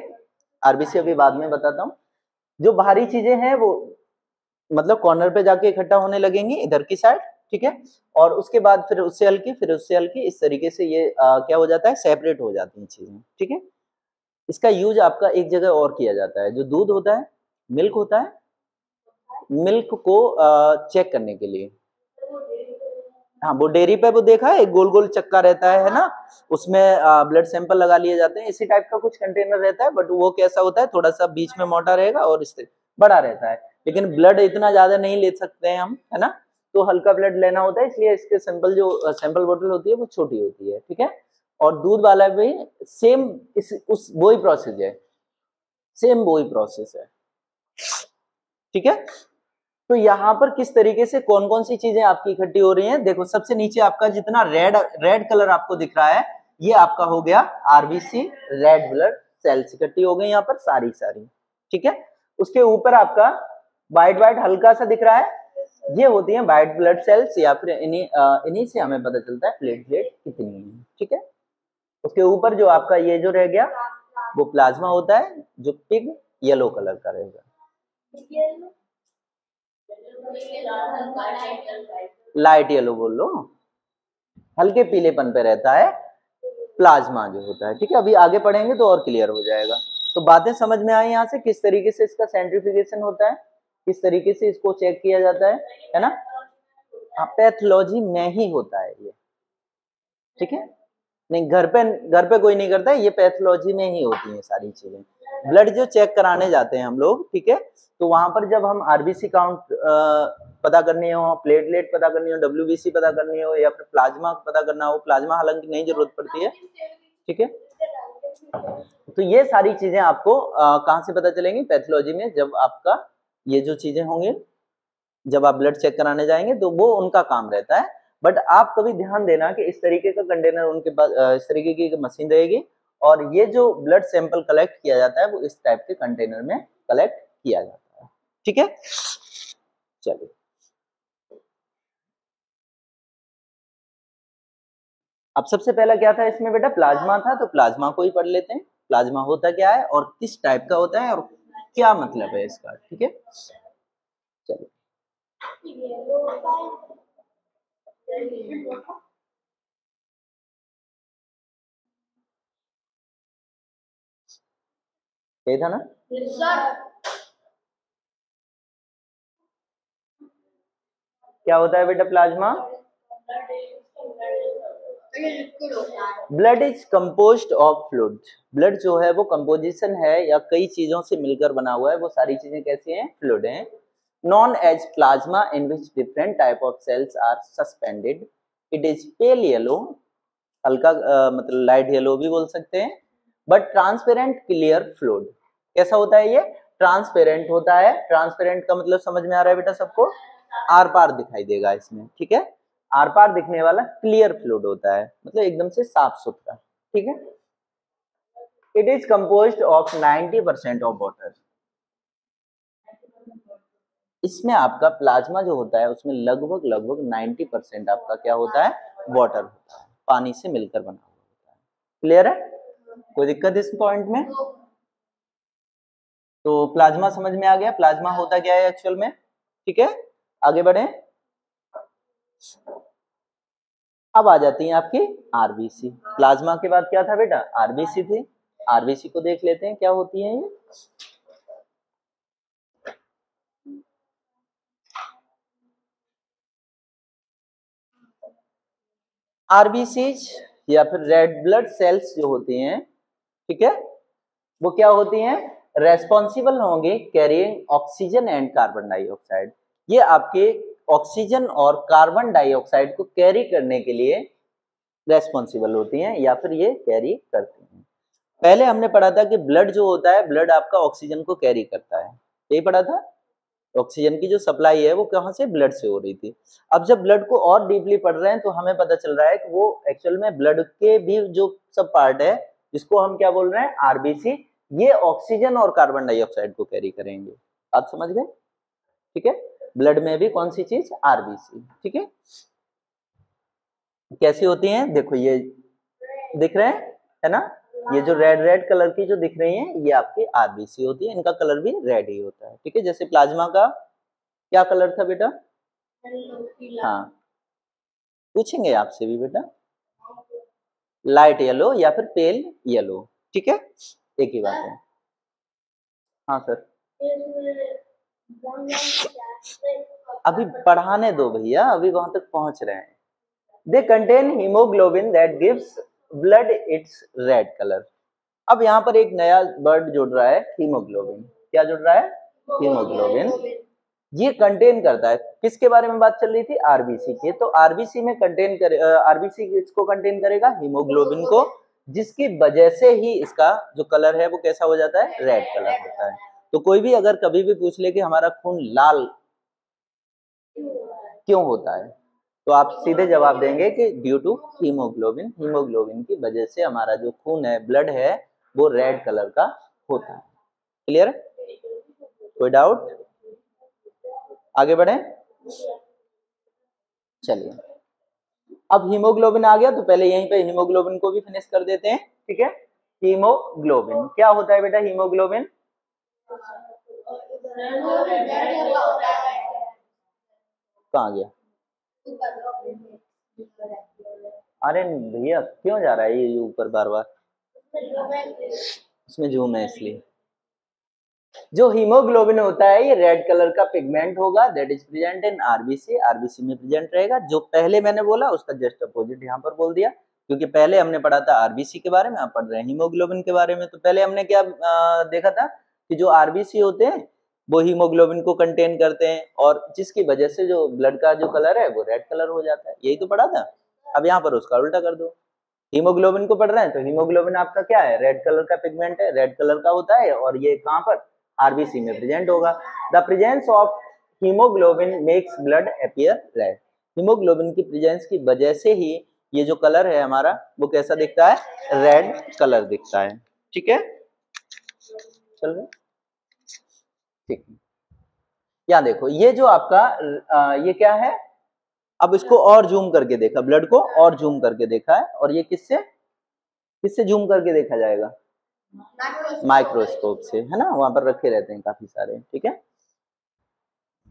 आरबीसी अभी बाद में बताता हूँ। जो भारी चीजें हैं वो मतलब कॉर्नर पे जाके इकट्ठा होने लगेंगी इधर की साइड, ठीक है, और उसके बाद फिर उससे हल्की, फिर उससे हल्की, इस तरीके से ये क्या हो जाता है, सेपरेट हो जाती हैं चीजें, ठीक है। इसका यूज आपका एक जगह और किया जाता है, जो दूध होता है, मिल्क होता है, मिल्क को चेक करने के लिए। हाँ, वो डेयरी पे वो देखा है, एक गोल गोल चक्का रहता है ना, उसमें ब्लड सैंपल लगा लिए जाते हैं, इसी टाइप का कुछ कंटेनर रहता है, बट वो कैसा होता है, थोड़ा सा बीच में मोटा रहेगा और इससे बड़ा रहता है, लेकिन ब्लड इतना ज्यादा नहीं ले सकते हैं हम, है ना, तो हल्का ब्लड लेना होता है, इसलिए इसके सैंपल जो सैंपल बोतल होती है वो छोटी होती है, ठीक है। और दूध वाला भी सेम इस उस वही प्रोसेस है, सेम वही प्रोसेस है, ठीक है। तो यहाँ पर किस तरीके से कौन कौन सी चीजें आपकी इकट्ठी हो रही हैं, देखो सबसे नीचे आपका जितना रेड रेड कलर आपको दिख रहा है, ये आपका हो गया आरबीसी, रेड ब्लड सेल्स इकट्ठी हो गई यहाँ पर सारी सारी, ठीक है। उसके ऊपर आपका व्हाइट व्हाइट हल्का सा दिख रहा है, ये होती है व्हाइट ब्लड सेल्स, या फिर इन्हीं से हमें पता चलता है प्लेटलेट कितनी है, ठीक है। उसके ऊपर जो आपका ये जो रह गया वो प्लाज्मा होता है, जो पिग येलो कलर का रहेगा, लाइट येलो बोल लो, हल्के पीलेपन पे रहता है प्लाज्मा जो होता है, ठीक है। अभी आगे पढ़ेंगे तो और क्लियर हो जाएगा। तो बातें समझ में आई यहाँ से, किस तरीके से इसका सेंट्रीफ्यूगेशन होता है, किस तरीके से इसको चेक किया जाता है ना। पैथोलॉजी में ही होता है ये, ठीक है, नहीं घर पे कोई नहीं करता है, ये पैथोलॉजी में ही होती है सारी चीजें। ब्लड जो चेक कराने जाते हैं हम लोग, ठीक है, तो वहां पर जब हम आरबीसी काउंट पता करनी हो, प्लेटलेट पता करनी हो, डब्ल्यूबीसी पता करनी हो, या फिर प्लाज्मा पता करना हो, प्लाज्मा हालांकि नहीं जरूरत पड़ती है, ठीक है। तो ये सारी चीजें आपको कहाँ से पता चलेंगी, पैथोलॉजी में, जब आपका ये जो चीजें होंगी, जब आप ब्लड चेक कराने जाएंगे तो वो उनका काम रहता है। बट आप कभी ध्यान देना कि इस तरीके का कंटेनर उनके पास, इस तरीके की मशीन रहेगी, और ये जो ब्लड सैंपल कलेक्ट किया जाता है वो इस टाइप के कंटेनर में कलेक्ट किया जाता है, ठीक है। चलिए, अब सबसे पहला क्या था इसमें बेटा, प्लाज्मा था, तो प्लाज्मा को ही पढ़ लेते हैं। प्लाज्मा होता क्या है और किस टाइप का होता है और क्या मतलब है इसका, ठीक है। चलिए, यही था ना। क्या होता है बेटा plasma, blood is composed of fluid. Blood जो है वो कंपोजिशन है या कई चीजों से मिलकर बना हुआ है, वो सारी चीजें कैसी हैं, फ्लूइड हैं। Known as plasma in which different type of cells are suspended, it is pale yellow, हल्का मतलब लाइट येलो भी बोल सकते हैं, बट ट्रांसपेरेंट क्लियर फ्लूइड। कैसा होता है ये, ट्रांसपेरेंट होता है। ट्रांसपेरेंट का मतलब समझ में आ रहा है बेटा सबको, आर पार दिखाई देगा इसमें, ठीक है, आर पार दिखने वाला क्लियर फ्लूइड होता है, मतलब एकदम से साफ सुथरा, ठीक है। It is composed of 90% of water, इसमें आपका प्लाज्मा जो होता है उसमें लगभग 90% आपका क्या होता है, वाटर होता है, पानी से मिलकर बना हुआ होता है। क्लियर है, कोई दिक्कत इस पॉइंट में? तो प्लाज्मा समझ में आ गया, प्लाज्मा होता क्या है एक्चुअल में। ठीक है, आगे बढ़े। अब आ जाती है आपकी आरबीसी। प्लाज्मा के बाद क्या था बेटा, आरबीसी थी। आरबीसी को देख लेते हैं क्या होती है ये। आरबीसीज या फिर रेड ब्लड सेल्स जो होती हैं, ठीक है, वो क्या होती हैं, रेस्पॉन्सिबल होंगे carrying oxygen and carbon dioxide. ये आपके ऑक्सीजन और कार्बन डाइऑक्साइड को कैरी करने के लिए रेस्पॉन्सिबल होती हैं या फिर ये कैरी करती हैं। पहले हमने पढ़ा था कि ब्लड जो होता है, ब्लड आपका ऑक्सीजन को कैरी करता है, यही पढ़ा था। ऑक्सीजन की जो सप्लाई है वो कहाँ से, ब्लड से हो रही थी। अब जब ब्लड को और डीपली पढ़ रहे हैं तो हमें पता चल रहा है कि वो एक्चुअल में ब्लड के भी जो सब पार्ट है जिसको हम क्या बोल रहे हैं, आरबीसी, ये ऑक्सीजन और कार्बन डाइऑक्साइड को कैरी करेंगे। आप समझ गए, ठीक है। ब्लड में भी कौन सी चीज, आरबीसी, ठीक है। कैसी होती हैं, देखो ये दिख रहे हैं, है ना, ये जो रेड रेड कलर की जो दिख रही हैं ये आपकी आरबीसी होती है, इनका कलर भी रेड ही होता है, ठीक है। जैसे प्लाज्मा का क्या कलर था बेटा, हाँ पूछेंगे आपसे भी बेटा, लाइट येलो या फिर पेल येलो, ठीक है, एक ही बात है। हाँ सर, अभी पढ़ाने दो भैया, अभी वहां तक पहुंच रहे हैं। They contain haemoglobin that gives blood it's red colour. अब यहाँ पर एक नया वर्ड जुड़ रहा है, हीमोग्लोबिन। क्या जुड़ रहा है, हीमोग्लोबिन। ये कंटेन करता है, किसके बारे में बात चल रही थी, आरबीसी के। तो आरबीसी में कंटेन करे, आरबीसी किसको कंटेन करेगा, हीमोग्लोबिन को, जिसकी वजह से ही इसका जो कलर है वो कैसा हो जाता है, रेड कलर होता है। तो कोई भी अगर कभी भी पूछ ले कि हमारा खून लाल क्यों होता है, तो आप सीधे जवाब देंगे कि ड्यू टू हीमोग्लोबिन, हीमोग्लोबिन की वजह से हमारा जो खून है, ब्लड है, वो रेड कलर का होता है। क्लियर, कोई डाउट, आगे बढ़े। चलिए, अब हीमोग्लोबिन आ गया तो पहले यहीं पे हीमोग्लोबिन को भी फिनिश कर देते हैं, ठीक है। हीमोग्लोबिन क्या होता है बेटा, हीमोग्लोबिन कहाँ गया, अरे भैया क्यों जा रहा है ये ऊपर बार बार, उसमें जूम है इसलिए। जो हीमोग्लोबिन होता है ये रेड कलर का पिगमेंट होगा, that is present in RBC, RBC में प्रेजेंट रहेगा। जो पहले मैंने बोला उसका जस्ट अपोजिट यहाँ पर बोल दिया, क्योंकि पहले हमने पढ़ा था आरबीसी के बारे में, आप पढ़ रहे हैं हीमोग्लोबिन के बारे में। तो पहले हमने क्या देखा था कि जो आरबीसी होते हैं वो हीमोग्लोबिन को कंटेन करते हैं, और जिसकी वजह से जो ब्लड का जो कलर है वो रेड कलर हो जाता है, यही तो पढ़ा था। अब यहाँ पर उसका उल्टा कर दो, हीमोग्लोबिन को पढ़ रहे हैं तो हीमोग्लोबिन आपका क्या है, रेड कलर का पिगमेंट है, रेड कलर का होता है, और ये कहाँ पर, आरबीसी में प्रेजेंट होगा। The presence of haemoglobin makes blood appear red. Haemoglobin की प्रेजेंस की वजह से ही ये जो कलर है हमारा वो कैसा दिखता है, रेड कलर दिखता है, ठीक है। चल रहे, ठीक है। यहाँ देखो ये जो आपका ये क्या है, अब इसको और जूम करके देखा, ब्लड को और जूम करके देखा है, और ये किससे किससे जूम करके देखा जाएगा, माइक्रोस्कोप से, है ना, वहां पर रखे रहते हैं काफी सारे, ठीक है।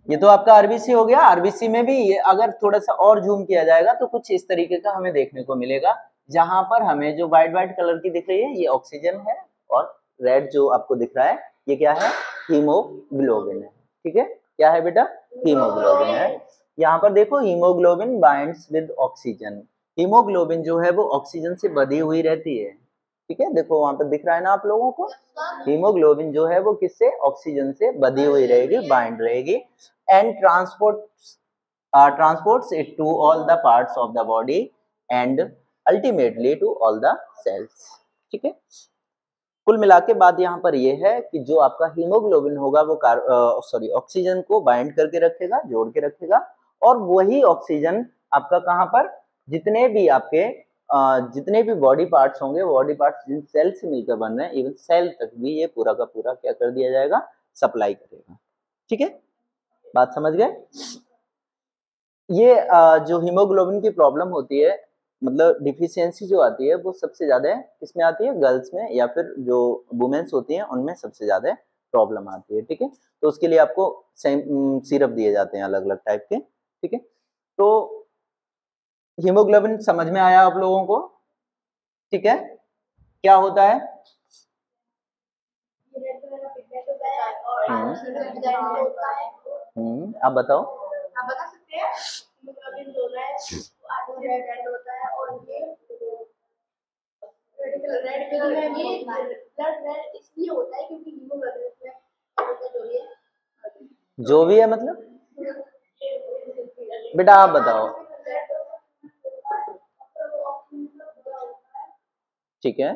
ये तो आपका आरबीसी हो गया। आरबीसी में भी ये अगर थोड़ा सा और जूम किया जाएगा तो कुछ इस तरीके का हमें देखने को मिलेगा, जहां पर हमें जो व्हाइट व्हाइट कलर की दिख रही है ये ऑक्सीजन है, और रेड जो आपको दिख रहा है ये क्या है, हीमोग्लोबिन है, ठीक है। क्या है बेटा, हीमोग्लोबिन है। यहाँ पर देखो haemoglobin binds with oxygen, haemoglobin जो है वो ऑक्सीजन से बंधी हुई रहती है, ठीक है। देखो वहां पर दिख रहा है ना आप लोगों को, हीमोग्लोबिन जो है वो किससे, ऑक्सीजन से बंधी हुई रहेगी, बाइंड रहेगी, and transports it to all the parts of the body and ultimately to all the cells, ठीक है। कुल मिला के बात यहाँ पर ये है कि जो आपका हीमोग्लोबिन होगा वो ऑक्सीजन को बाइंड करके रखेगा, जोड़ के रखेगा, और वही ऑक्सीजन आपका कहाँ पर, जितने भी आपके जितने भी बॉडी पार्ट्स होंगे, बॉडी पार्ट्स जिन सेल से मिलकर बन रहे हैं, इवन सेल तक भी ये पूरा का पूरा क्या कर दिया जाएगा, सप्लाई करेगा, ठीक है। बात समझ गए? ये जो हीमोग्लोबिन की प्रॉब्लम होती है, मतलब डिफिशियंसी जो आती है, वो सबसे ज्यादा किसमें आती है? गर्ल्स में, या फिर जो वुमेन्स होती हैं उनमें सबसे ज्यादा प्रॉब्लम आती है। ठीक है, तो उसके लिए आपको सिरप दिए जाते हैं अलग अलग टाइप के। ठीक है, तो हीमोग्लोबिन समझ में आया आप लोगों को? ठीक है, क्या होता है? आप बताओ। आप बता सकते हैं? हीमोग्लोबिन जो है वो रेड होता है और ये रेड कलर में, ये ब्लड रेड इसलिए होता है क्योंकि हीमोग्लोबिन में जो भी है मतलब बेटा आप बताओ। ठीक है,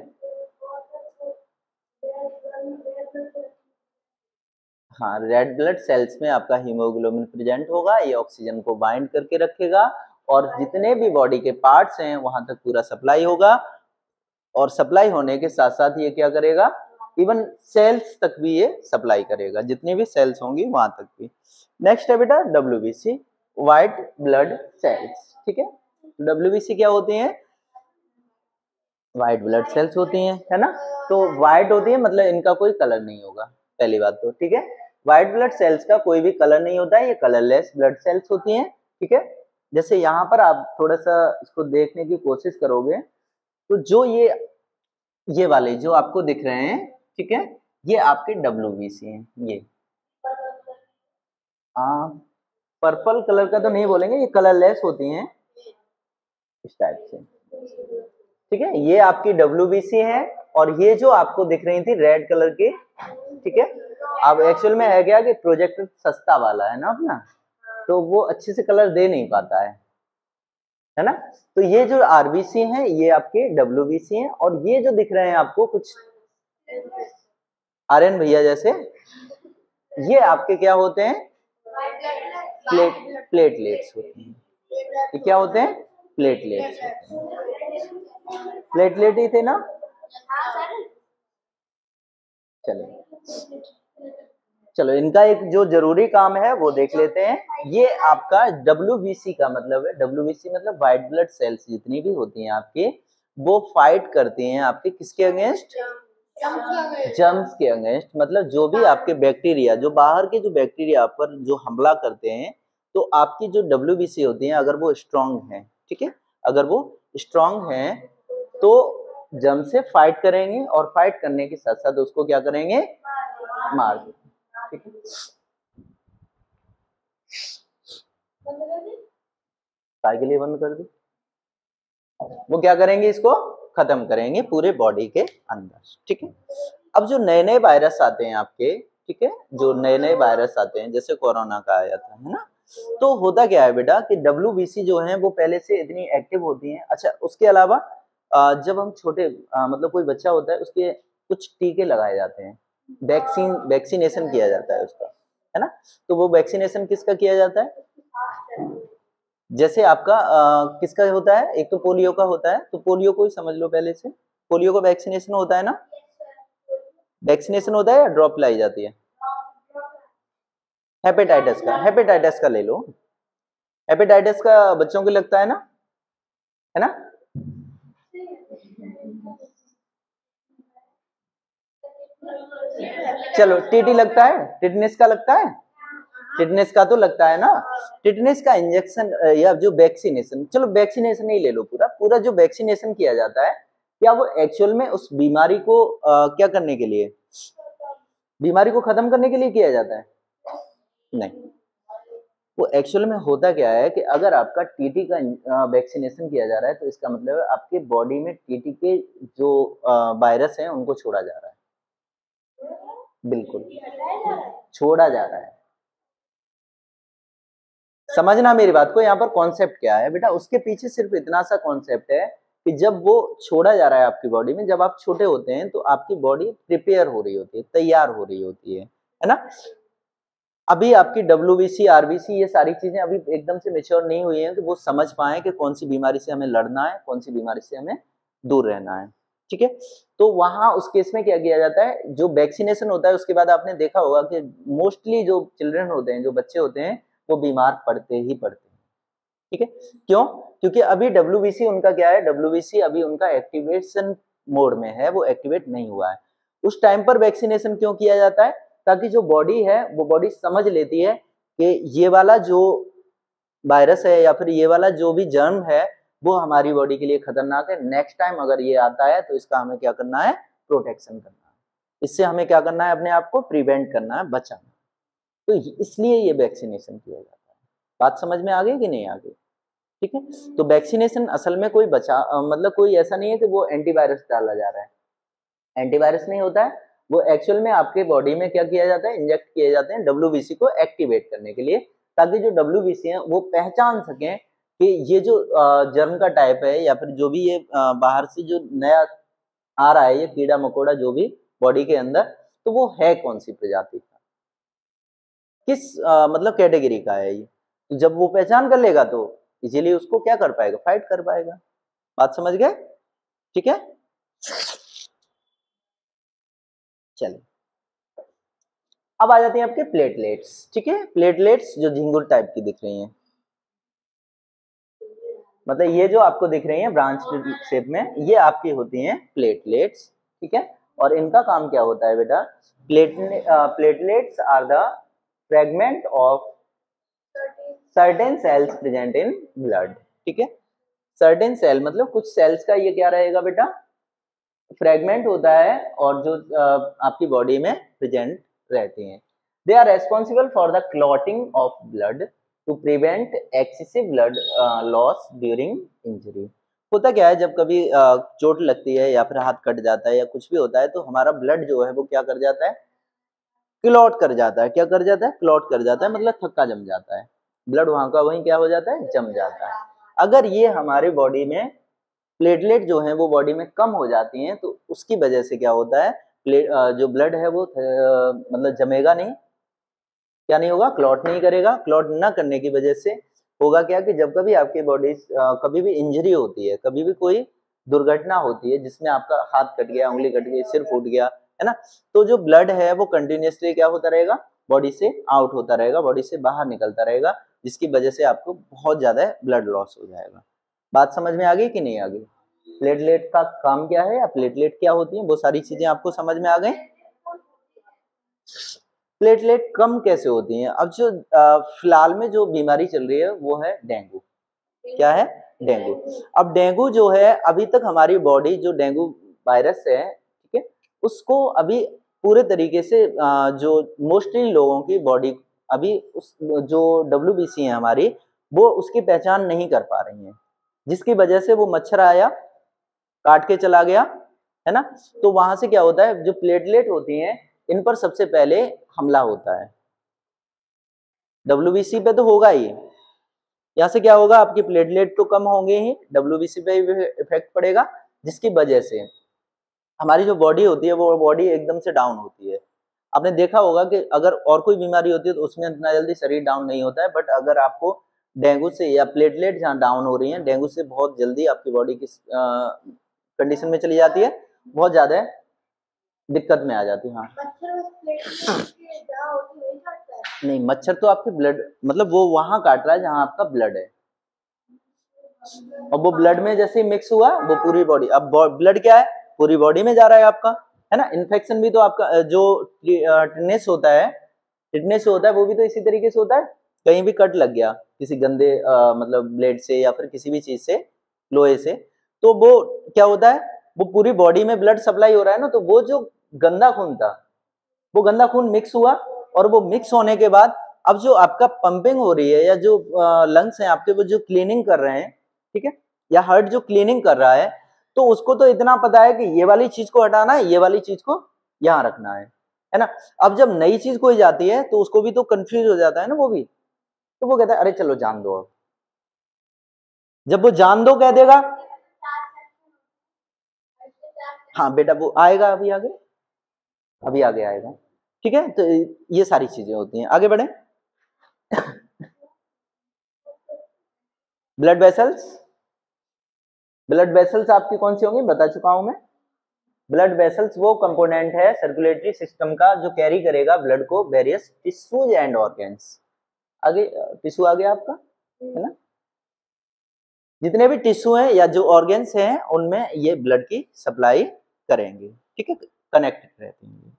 हाँ, रेड ब्लड सेल्स में आपका हीमोग्लोबिन प्रेजेंट होगा, ये ऑक्सीजन को बाइंड करके रखेगा और जितने भी बॉडी के पार्ट्स हैं वहां तक पूरा सप्लाई होगा, और सप्लाई होने के साथ साथ ये क्या करेगा? इवन सेल्स तक भी ये सप्लाई करेगा, जितनी भी सेल्स होंगी वहां तक भी। नेक्स्ट है बेटा WBC, व्हाइट ब्लड सेल्स। ठीक है, WBC क्या होती हैं? व्हाइट ब्लड सेल्स होती हैं, है ना? तो व्हाइट होती है मतलब इनका कोई कलर नहीं होगा, पहली बात तो। ठीक है, व्हाइट ब्लड सेल्स का कोई भी कलर नहीं होता है, ये कलरलेस ब्लड सेल्स होती हैं। ठीक है, जैसे यहाँ पर आप थोड़ा सा इसको देखने की कोशिश करोगे तो जो ये वाले जो आपको दिख रहे हैं, ठीक है, ये आपके WBC हैं। ये पर्पल कलर का तो नहीं बोलेंगे, ये कलरलेस होती हैं इस टाइप से। ठीक है, ये आपकी WBC है, और ये जो आपको दिख रही थी रेड कलर की, ठीक है, अब एक्चुअल में है क्या कि प्रोजेक्टर सस्ता वाला है ना अपना, तो वो अच्छे से कलर दे नहीं पाता है ना? तो ये जो RBC हैं ये आपके WBC हैं, और ये जो दिख रहे हैं आपको कुछ आर्यन भैया जैसे, ये आपके क्या होते हैं? प्लेटलेट्स होते हैं। ये क्या होते हैं? प्लेटलेट्स होते हैं। प्लेटलेट ही थे ना? चलो इनका एक जो जरूरी काम है वो देख लेते हैं। ये आपका WBC का मतलब है, WBC मतलब व्हाइट ब्लड सेल्स जितनी भी होती हैं आपके, वो फाइट करती हैं आपके किसके अगेंस्ट? जर्म्स के अगेंस्ट। मतलब जो भी आपके बैक्टीरिया, जो बाहर के जो बैक्टीरिया पर जो हमला करते हैं, तो आपकी जो WBC होती है अगर वो स्ट्रांग है, ठीक है, अगर वो स्ट्रांग है तो जर्म से फाइट करेंगे, और फाइट करने के साथ साथ उसको क्या करेंगे? मार देंगे। ठीक है, काय के लिए बंद कर दी? वो क्या करेंगे? इसको खत्म करेंगे पूरे बॉडी के अंदर। ठीक है, अब जो नए नए वायरस आते हैं आपके, ठीक है, जो नए नए वायरस आते हैं जैसे कोरोना का आया था, है ना, तो होता क्या है बेटा कि WBC जो है वो पहले से इतनी एक्टिव होती हैं। अच्छा, उसके अलावा जब हम छोटे मतलब कोई बच्चा होता है उसके कुछ टीके लगाए जाते हैं, वैक्सीनेशन किया जाता है उसका, है ना? तो वो वैक्सीनेशन किसका किया जाता है? जैसे आपका किसका होता है? एक तो पोलियो का होता है, तो पोलियो को ही समझ लो पहले से। पोलियो का वैक्सीनेशन होता है ना? वैक्सीनेशन होता है या ड्रॉप लाई जाती है? हेपेटाइटिस का ले लो। हेपेटाइटिस का बच्चों को लगता है ना? चलो टीटी लगता है, टिटनेस का लगता है, टिटनेस का तो लगता है ना। टिटनेस का इंजेक्शन या जो वैक्सीनेशन, चलो वैक्सीनेशन ही ले लो, पूरा पूरा जो वैक्सीनेशन किया जाता है, क्या वो एक्चुअल में उस बीमारी को क्या करने के लिए, बीमारी को खत्म करने के लिए किया जाता है? नहीं, वो एक्चुअल में होता क्या है कि अगर आपका टीटी का वैक्सीनेशन किया जा रहा है तो इसका मतलब है आपके बॉडी में टीटी के जो वायरस हैं उनको छोड़ा जा रहा है। बिल्कुल छोड़ा जा रहा है। समझना मेरी बात को, यहाँ पर कॉन्सेप्ट क्या है बेटा, उसके पीछे सिर्फ इतना सा कॉन्सेप्ट है कि जब वो छोड़ा जा रहा है आपकी बॉडी में, जब आप छोटे होते हैं तो आपकी बॉडी प्रिपेयर हो रही होती है, तैयार हो रही होती है ना? अभी आपकी WBC RBC ये सारी चीजें अभी एकदम से मेच्योर नहीं हुई हैं कि वो समझ पाए कि कौन सी बीमारी से हमें लड़ना है, कौन सी बीमारी से हमें दूर रहना है। ठीक है। तो वहां उस केस में क्या किया जाता है, जो वैक्सीनेशन होता है उसके बाद आपने देखा होगा कि मोस्टली जो चिल्ड्रन होते हैं, जो बच्चे होते हैं, वो बीमार पड़ते ही पड़ते हैं। ठीक है, क्यों? क्योंकि अभी डब्ल्यूबीसी उनका क्या है, डब्ल्यूबीसी अभी उनका एक्टिवेशन मोड में है, वो एक्टिवेट नहीं हुआ है। उस टाइम पर वैक्सीनेशन क्यों किया जाता है? ताकि जो बॉडी है वो बॉडी समझ लेती है कि ये वाला जो वायरस है या फिर ये वाला जो भी जर्म है वो हमारी बॉडी के लिए खतरनाक है। नेक्स्ट टाइम अगर ये आता है तो इसका हमें क्या करना है, प्रोटेक्शन करना है। इससे हमें क्या करना है, अपने आप को प्रिवेंट करना है, बचाना। तो इसलिए ये वैक्सीनेशन किया जाता है। बात समझ में आ गई कि नहीं आ गई? ठीक है। तो वैक्सीनेशन असल में कोई मतलब कोई ऐसा नहीं है कि वो एंटीवायरस डाला जा रहा है, एंटीवायरस नहीं होता है। वो एक्चुअल में आपके बॉडी में क्या किया जाता है, इंजेक्ट किए जाते हैं डब्ल्यूबीसी को एक्टिवेट करने के लिए, ताकि जो डब्ल्यूबीसी है वो पहचान सकें कि ये जो जर्म का टाइप है या फिर जो भी ये बाहर से जो नया आ रहा है, ये कीड़ा मकोड़ा जो भी बॉडी के अंदर, तो वो है कौन सी प्रजाति का, किस मतलब कैटेगरी का है ये। तो जब वो पहचान कर लेगा तो इजीली उसको क्या कर पाएगा, फाइट कर पाएगा। बात समझ गए? ठीक है, चलिए अब आ जाते हैं आपके प्लेटलेट्स। ठीक है, प्लेटलेट्स जो झिंगुर टाइप की दिख रही हैं, मतलब ये जो आपको दिख रही हैं ब्रांच शेप में, ये आपकी होती हैं प्लेटलेट्स। ठीक है, और इनका काम क्या होता है बेटा, platelets are the fragment of certain cells present in blood. ठीक है, सर्टेन सेल मतलब कुछ सेल्स का ये क्या रहेगा बेटा, फ्रेगमेंट होता है, और जो आपकी बॉडी में प्रेजेंट रहती हैं। They are responsible for the clotting of blood to prevent excessive blood loss during injury. होता क्या है, जब कभी चोट लगती है या फिर हाथ कट जाता है या कुछ भी होता है, तो हमारा ब्लड जो है वो क्या कर जाता है, क्लॉट कर जाता है। क्या कर जाता है, क्लॉट कर जाता है, मतलब थक्का जम जाता है, ब्लड वहां का वहीं क्या हो जाता है, जम जाता है। अगर ये हमारे बॉडी में प्लेटलेट जो है वो बॉडी में कम हो जाती हैं, तो उसकी वजह से क्या होता है, जो ब्लड है वो मतलब जमेगा नहीं, क्या नहीं होगा, क्लॉट नहीं करेगा। क्लॉट ना करने की वजह से होगा क्या कि जब कभी आपकी बॉडी कभी भी इंजरी होती है, कभी भी कोई दुर्घटना होती है जिसमें आपका हाथ कट गया, उंगली कट गई, सिर फूट गया, है ना, तो जो ब्लड है वो कंटिन्यूसली क्या होता रहेगा, बॉडी से आउट होता रहेगा, बॉडी से बाहर निकलता रहेगा, जिसकी वजह से आपको बहुत ज्यादा ब्लड लॉस हो जाएगा। बात समझ में आ गई कि नहीं आ गई? प्लेटलेट का काम क्या है या प्लेटलेट क्या होती है, वो सारी चीजें आपको समझ में आ गई। प्लेटलेट कम कैसे होती हैं? अब जो फिलहाल में जो बीमारी चल रही है वो है डेंगू। क्या है? डेंगू। अब डेंगू जो है, अभी तक हमारी बॉडी जो डेंगू वायरस है, ठीक है, उसको अभी पूरे तरीके से जो मोस्टली लोगों की बॉडी अभी उस जो डब्ल्यूबीसी है हमारी, वो उसकी पहचान नहीं कर पा रही है, जिसकी वजह से वो मच्छर आया, काट के चला गया, है ना, तो वहां से क्या होता है, जो प्लेटलेट होती हैं इन पर सबसे पहले हमला होता है। डब्ल्यूबीसी पे तो होगा ही, यहाँ से क्या होगा, आपकी प्लेटलेट तो कम होंगे ही, डब्ल्यूबीसी पे भी इफेक्ट पड़ेगा, जिसकी वजह से हमारी जो बॉडी होती है वो बॉडी एकदम से डाउन होती है। आपने देखा होगा कि अगर और कोई बीमारी होती है तो उसमें इतना जल्दी शरीर डाउन नहीं होता है, बट अगर आपको डेंगू से या प्लेटलेट जहाँ डाउन हो रही है, डेंगू से बहुत जल्दी आपकी बॉडी की कंडीशन में चली जाती है, बहुत ज्यादा दिक्कत में आ जाती है। हाँ नहीं, मच्छर तो आपके ब्लड मतलब वो वहां काट रहा है जहां आपका ब्लड है, और वो ब्लड में जैसे मिक्स हुआ वो पूरी बॉडी, अब ब्लड क्या है, पूरी बॉडी में जा रहा है आपका, है ना। इन्फेक्शन भी तो आपका जो टिटनेस होता है, वो भी तो इसी तरीके से होता है। कहीं भी कट लग गया किसी गंदे मतलब ब्लेड से या फिर किसी भी चीज से, लोहे से, तो वो क्या होता है, वो पूरी बॉडी में ब्लड सप्लाई हो रहा है ना, तो वो जो गंदा खून था, वो गंदा खून मिक्स हुआ, और वो मिक्स होने के बाद अब जो आपका पंपिंग हो रही है या जो लंग्स हैं आपके, वो जो क्लीनिंग कर रहे हैं, ठीक है, या हार्ट जो क्लीनिंग कर रहा है, तो उसको तो इतना पता है कि ये वाली चीज को हटाना है, ये वाली चीज को यहाँ रखना है ना। अब जब नई चीज कोई जाती है तो उसको भी तो कंफ्यूज हो जाता है ना वो भी, तो वो कहता है अरे चलो जान दो। अब जब वो जान दो कह देगा, हाँ बेटा वो आएगा, अभी आगे, अभी आगे आएगा, ठीक है। तो ये सारी चीजें होती हैं, आगे बढ़े। ब्लड वेसल्स, ब्लड वेसल्स आपकी कौन सी होंगी, बता चुका हूं मैं, ब्लड वेसल्स वो कंपोनेंट है सर्कुलेटरी सिस्टम का जो कैरी करेगा ब्लड को वेरियस टिश्यूज एंड ऑर्गन्स। आगे टिश्यू आ गया आपका, है ना। जितने भी टिश्यू हैं या जो ऑर्गन्स हैं उनमें ये ब्लड की सप्लाई करेंगे, ठीक है, कनेक्टेड रहते हैं,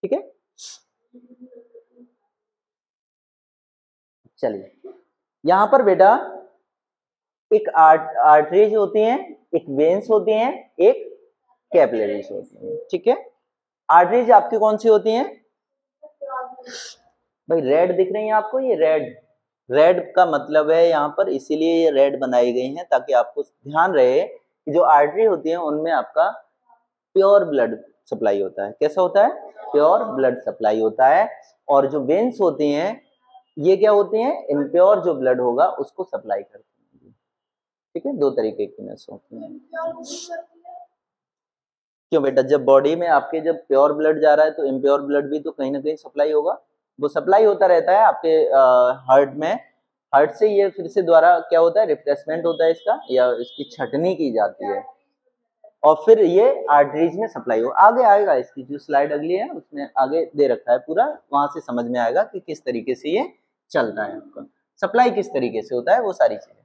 ठीक है। चलिए यहां पर बेटा एक आर्टरीज होती हैं, एक वेन्स होती हैं, एक कैपिलरीज होती हैं, ठीक है। आर्टरीज आपकी कौन सी होती हैं भाई? रेड दिख रही है आपको, ये रेड, रेड का मतलब है यहाँ पर, इसीलिए ये रेड बनाई गई हैं ताकि आपको ध्यान रहे कि जो आर्टरी होती है उनमें आपका प्योर ब्लड सप्लाई होता है। कैसा होता है? प्योर ब्लड सप्लाई होता है। और जो वेन्स होती हैं ये क्या होती हैं? इम्प्योर जो ब्लड होगा उसको सप्लाई करती हैं, ठीक है। दो तरीके की नस होती हैं। क्यों बेटा? जब बॉडी में आपके जब प्योर ब्लड जा रहा है तो इम्प्योर ब्लड भी तो कहीं ना कहीं सप्लाई होगा, वो सप्लाई होता रहता है आपके हार्ट में। हार्ट से ये फिर से द्वारा क्या होता है? रिफ्रेशमेंट होता है इसका, या इसकी छटनी की जाती है और फिर ये आर्टरीज में सप्लाई हो। आगे आएगा, इसकी जो स्लाइड अगली है उसमें आगे दे रखा है पूरा, वहां से समझ में आएगा कि किस तरीके से ये चलता है, आपका सप्लाई किस तरीके से होता है, वो सारी चीजें।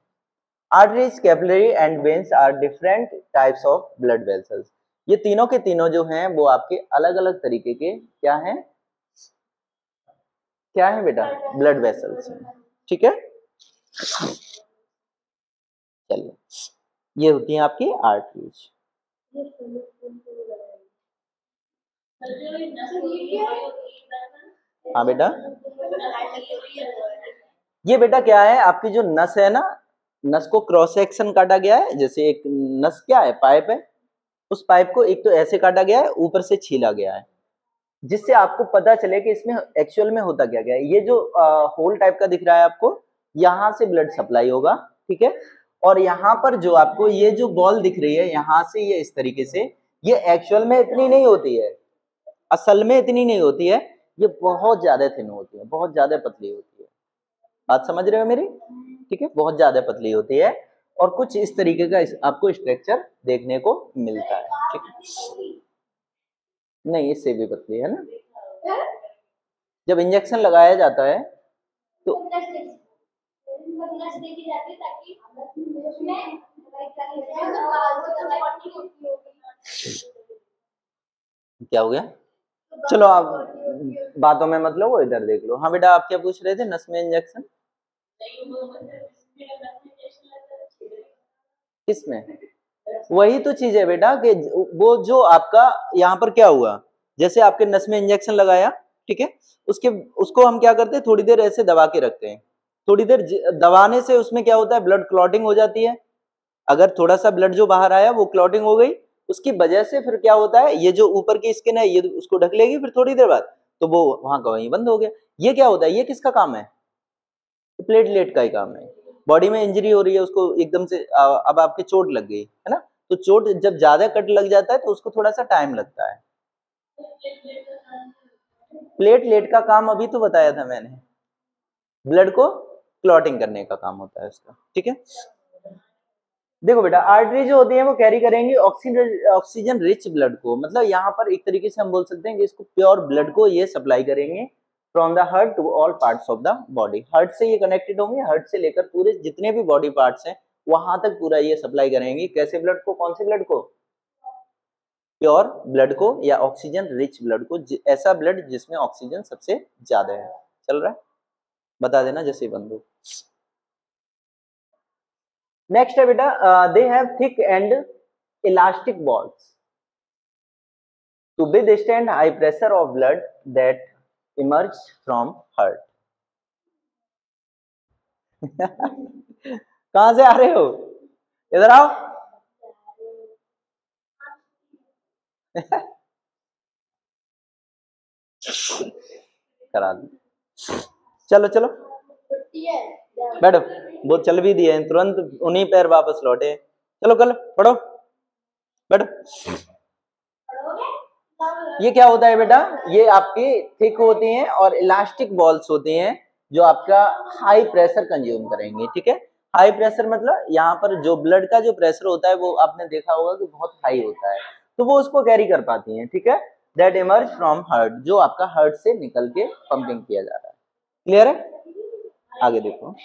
Arteries, capillary and veins are different types of blood vessels. ये तीनों के तीनों जो हैं वो आपके अलग अलग तरीके के क्या हैं? क्या है बेटा? ब्लड वेसल्स हैं, ठीक है। चलिए ये होती हैं आपकी आर्टरीज। हाँ बेटा, ये बेटा क्या है? आपकी जो नस है ना, नस को क्रॉस सेक्शन काटा गया है। जैसे एक नस क्या है? पाइप है, उस पाइप को एक तो ऐसे काटा गया है, ऊपर से छीला गया है, जिससे आपको पता चले कि इसमें एक्चुअल में होता क्या क्या है। ये जो होल टाइप का दिख रहा है आपको, यहाँ से ब्लड सप्लाई होगा, ठीक है। और यहाँ पर जो आपको ये जो बॉल दिख रही है, यहाँ से ये इस तरीके से, ये एक्चुअल में इतनी नहीं होती है, असल में इतनी नहीं होती है, ये बहुत ज्यादा थिन होती है, बहुत ज्यादा पतली होती है। बात समझ रहे हो मेरी? ठीक है, बहुत ज्यादा पतली होती है और कुछ इस तरीके का आपको स्ट्रक्चर देखने को मिलता है, ठीक है। नहीं, इससे भी पतली है ना। जब इंजेक्शन लगाया जाता है तो क्या हो गया? चलो आप बातों में मतलब वो इधर देख लो। हाँ बेटा, आप क्या पूछ रहे थे? नस में इंजेक्शन किसमें? वही तो चीज है बेटा कि वो जो आपका यहाँ पर क्या हुआ, जैसे आपके नस में इंजेक्शन लगाया, ठीक है, उसको हम क्या करते हैं? थोड़ी देर ऐसे दबा के रखते हैं। थोड़ी देर दबाने से उसमें क्या होता है? ब्लड क्लॉटिंग हो जाती है। अगर थोड़ा सा ब्लड जो बाहर आया वो क्लॉटिंग हो गई, उसकी वजह से फिर क्या होता है? ये जो ऊपर की स्किन है ये उसको ढक लेगी, फिर थोड़ी देर बाद तो वो वहां का वहीं बंद हो गया। ये क्या होता है? ये किसका काम है? प्लेटलेट का ही काम है। बॉडी में इंजरी हो रही है, उसको एकदम से अब आपकी चोट लग गई है ना, तो चोट जब ज्यादा कट लग जाता है तो उसको थोड़ा सा टाइम लगता है। प्लेटलेट का काम अभी तो बताया था मैंने, ब्लड को क्लॉटिंग करने का काम होता है उसका, ठीक है। देखो बेटा, आर्टरी जो होती है वो कैरी करेंगी ऑक्सीजन रिच ब्लड को, मतलब यहाँ पर एक तरीके से हम बोल सकते हैं कि इसको प्योर ब्लड को ये सप्लाई करेंगे from the heart to all parts of the body. Heart से ये कनेक्टेड होंगे, हार्ट से लेकर पूरे जितने भी बॉडी पार्ट्स हैं वहां तक पूरा ये सप्लाई करेंगे। कैसे ब्लड को? कौन से ब्लड को? प्योर ब्लड को या ऑक्सीजन रिच ब्लड को, ऐसा ब्लड जिसमें ऑक्सीजन सबसे ज्यादा है। चल रहा है? बता देना जैसे बंदूक। नेक्स्ट है बेटा, they have thick and elastic walls to withstand high pressure of blood that emerge from heart. कहां से आ रहे हो? इधर आओ। करा दो। चलो चलो बैठो, वो चल भी दिए तुरंत उन्हीं पैर वापस लौटे। चलो कल पढ़ो, बैठो। ये क्या होता है बेटा? ये आपकी थिक होती हैं और इलास्टिक बॉल्स होती हैं जो आपका हाई प्रेशर कंज्यूम करेंगे, ठीक है। हाई प्रेशर मतलब यहाँ पर जो ब्लड का जो प्रेशर होता है वो आपने देखा होगा कि बहुत हाई होता है, तो वो उसको कैरी कर पाती हैं, ठीक है। दैट इमर्ज फ्रॉम हार्ट, जो आपका हार्ट से निकल के पंपिंग किया जा रहा है। क्लियर है? आगे देखो,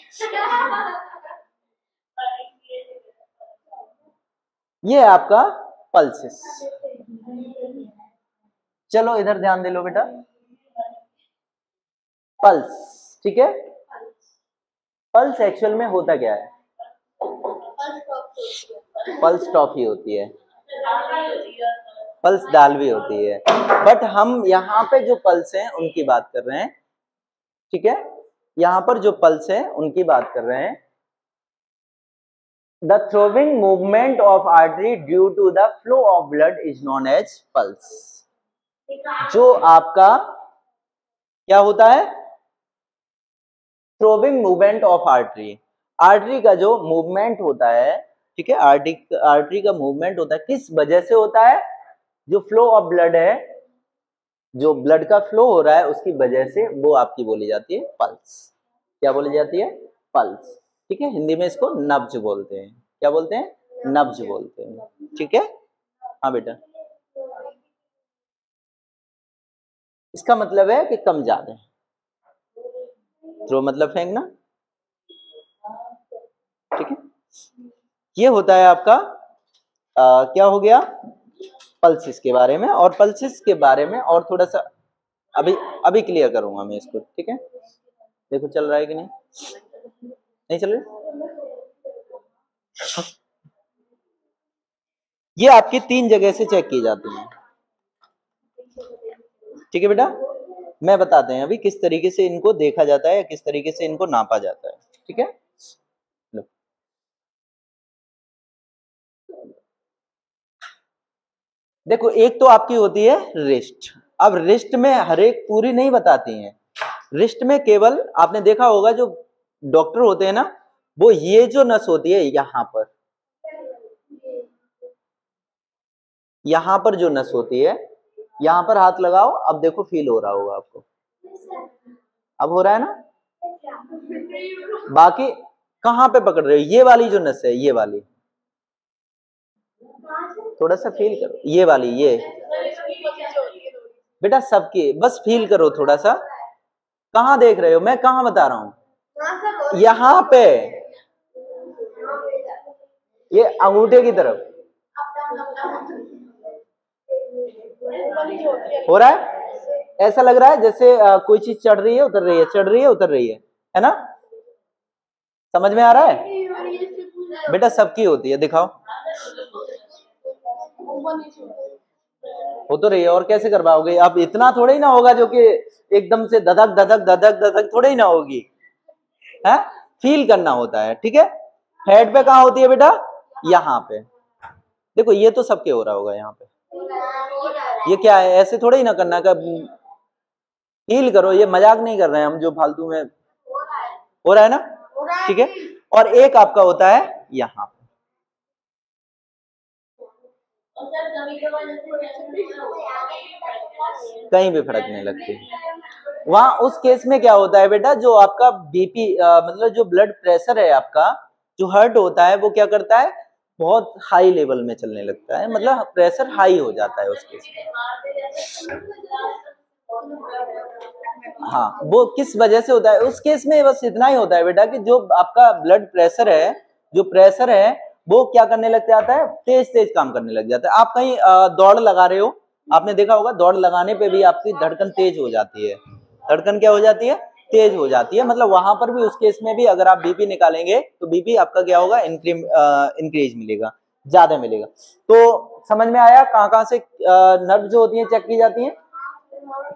ये है आपका पल्सेस। चलो इधर ध्यान दे लो बेटा, पल्स, ठीक है। पल्स एक्चुअल में होता क्या है? पल्स स्टॉप ही होती है, पल्स दाल भी होती है, बट हम यहाँ पे जो पल्स हैं उनकी बात कर रहे हैं, ठीक है। यहाँ पर जो पल्स हैं उनकी बात कर रहे हैं। The throbbing movement of artery due to the flow of blood is known as pulse. जो आपका क्या होता है? Throbbing movement of artery, artery का जो मूवमेंट होता है, ठीक है, आर्टरी का मूवमेंट होता है, किस वजह से होता है? जो फ्लो ऑफ ब्लड है, जो ब्लड का फ्लो हो रहा है उसकी वजह से वो आपकी बोली जाती है पल्स। क्या बोली जाती है? पल्स, ठीक है। हिंदी में इसको नब्ज बोलते हैं। क्या बोलते हैं? नब्ज बोलते हैं, ठीक है। हाँ बेटा, इसका मतलब है कि कम ज्यादा है। थ्रो मतलब फेंकना, ठीक है। ये होता है आपका क्या हो गया? पल्सिस के बारे में। और पल्सिस के बारे में और थोड़ा सा अभी क्लियर करूंगा मैं इसको, ठीक है। देखो चल रहा है कि नहीं, नहीं चल रहा। ये आपकी 3 जगह से चेक की जाती है, ठीक है बेटा। मैं बताते हैं अभी किस तरीके से इनको देखा जाता है, किस तरीके से इनको नापा जाता है, ठीक है। लो, देखो एक तो आपकी होती है रिस्ट। अब रिस्ट में हर एक पूरी नहीं बताती हैं, रिस्ट में केवल आपने देखा होगा जो डॉक्टर होते हैं ना, वो ये जो नस होती है यहां पर जो नस होती है, यहां पर हाथ लगाओ, अब देखो फील हो रहा होगा आपको, अब हो रहा है ना। बाकी कहां पे पकड़ रहे हो? ये वाली जो नस है, ये वाली, थोड़ा सा फील करो, ये वाली, ये बेटा सबकी, बस फील करो थोड़ा सा। कहां देख रहे हो? मैं कहां बता रहा हूं? यहां पे, ये अंगूठे की तरफ हो रहा है। ऐसा लग रहा है जैसे कोई चीज चढ़ रही है, उतर रही है, चढ़ रही है, उतर रही है ना? समझ में आ रहा है? बेटा सबकी होती है, दिखाओ। हो तो रही है, और कैसे कर पाओगे? अब इतना थोड़ा ही ना होगा जो कि एकदम से धधक धधक धधक धधक थोड़ा ही ना होगी, है। फील करना होता है, ठीक है। हेड पे कहाँ होती है बेटा? यहाँ पे। देखो ये तो सबके हो रहा होगा यहाँ पे। ये क्या है? ऐसे थोड़ा ही ना करना का, फील करो, ये मजाक नहीं कर रहे हैं हम जो फालतू में। हो रहा है ना? ठीक है। और एक आपका होता है यहाँ पे, कहीं भी फर्क नहीं लगती। वहां उस केस में क्या होता है बेटा, जो आपका बीपी मतलब जो ब्लड प्रेशर है आपका, जो हार्ट होता है, वो क्या करता है? बहुत हाई लेवल में चलने लगता है, मतलब प्रेशर हाई हो जाता है उस केस में। हाँ, वो किस वजह से होता है उस केस में? बस इतना ही होता है बेटा कि जो आपका ब्लड प्रेशर है, जो प्रेशर है वो क्या करने लग जाता है? तेज तेज काम करने लग जाता है। आप कहीं दौड़ लगा रहे हो, आपने देखा होगा दौड़ लगाने पे भी आपकी धड़कन तेज हो जाती है। धड़कन क्या हो जाती है? तेज हो जाती है। मतलब वहां पर भी, उस केस में भी अगर आप बीपी निकालेंगे तो बीपी आपका क्या होगा? इंक्रीज मिलेगा, ज्यादा मिलेगा। तो समझ में आया कहाँ कहाँ से नर्व जो होती है चेक की जाती है,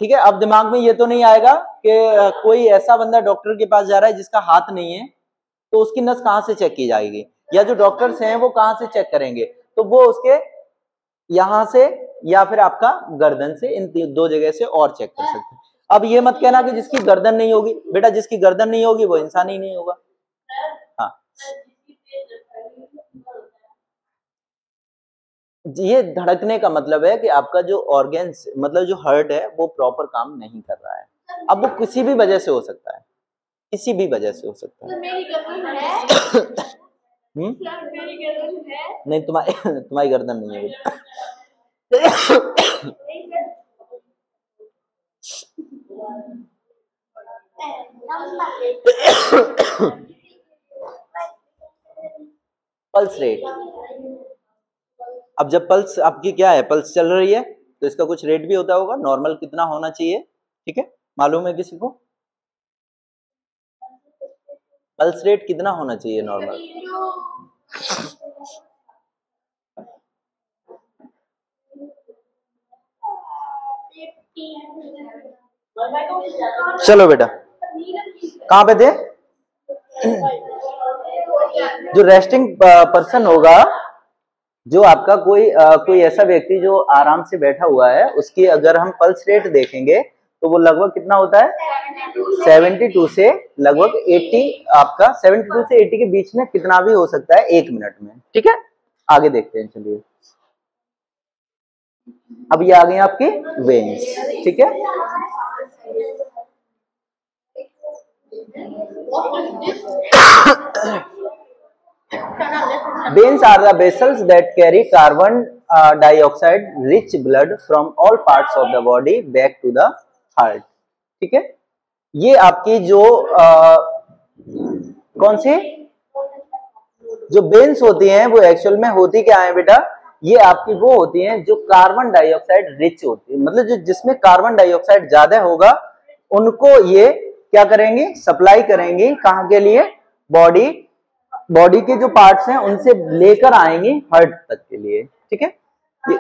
ठीक है। अब दिमाग में ये तो नहीं आएगा कि कोई ऐसा बंदा डॉक्टर के पास जा रहा है जिसका हाथ नहीं है, तो उसकी नस कहाँ से चेक की जाएगी? या जो डॉक्टर्स हैं वो कहाँ से चेक करेंगे? तो वो उसके यहां से या फिर आपका गर्दन से, इन 2 जगह से और चेक कर सकते हैं। अब ये मत कहना कि जिसकी गर्दन नहीं होगी, बेटा जिसकी गर्दन नहीं होगी वो इंसान ही नहीं होगा। हाँ, ये धड़कने का मतलब है कि आपका जो ऑर्गेन्स, मतलब जो हार्ट है, वो प्रॉपर काम नहीं कर रहा है। अब वो किसी भी वजह से हो सकता है, किसी भी वजह से हो सकता है। नहीं, तुम्हारी गर्दन नहीं है बेटा, पल्स रेट। अब जब पल्स आपकी क्या है, पल्स चल रही है, तो इसका कुछ रेट भी होता होगा, नॉर्मल कितना होना चाहिए, ठीक है, मालूम है किसी को? पल्स रेट कितना होना चाहिए नॉर्मल? चलो बेटा, कहाँ पे थे? जो रेस्टिंग पर्सन होगा, जो आपका कोई ऐसा व्यक्ति जो आराम से बैठा हुआ है, उसकी अगर हम पल्स रेट देखेंगे तो वो लगभग कितना होता है? 72 से लगभग 80, आपका 72 से 80 के बीच में कितना भी हो सकता है 1 मिनट में, ठीक है। आगे देखते हैं, चलिए। अब ये आ गए आपके वेन्स, ठीक है। Veins are the vessels that carry carbon dioxide rich blood from all parts of the body back to the heart, ठीक है। ये आपकी जो कौन सी जो वेन्स होती हैं वो एक्चुअल में होती क्या है बेटा? ये आपकी वो होती हैं जो कार्बन डाइऑक्साइड रिच होती है, मतलब जो जिसमें कार्बन डाइऑक्साइड ज्यादा होगा उनको ये क्या करेंगे? सप्लाई करेंगे। कहाँ के लिए? बॉडी के जो पार्ट्स हैं उनसे लेकर आएंगे हार्ट तक के लिए, ठीक है। ये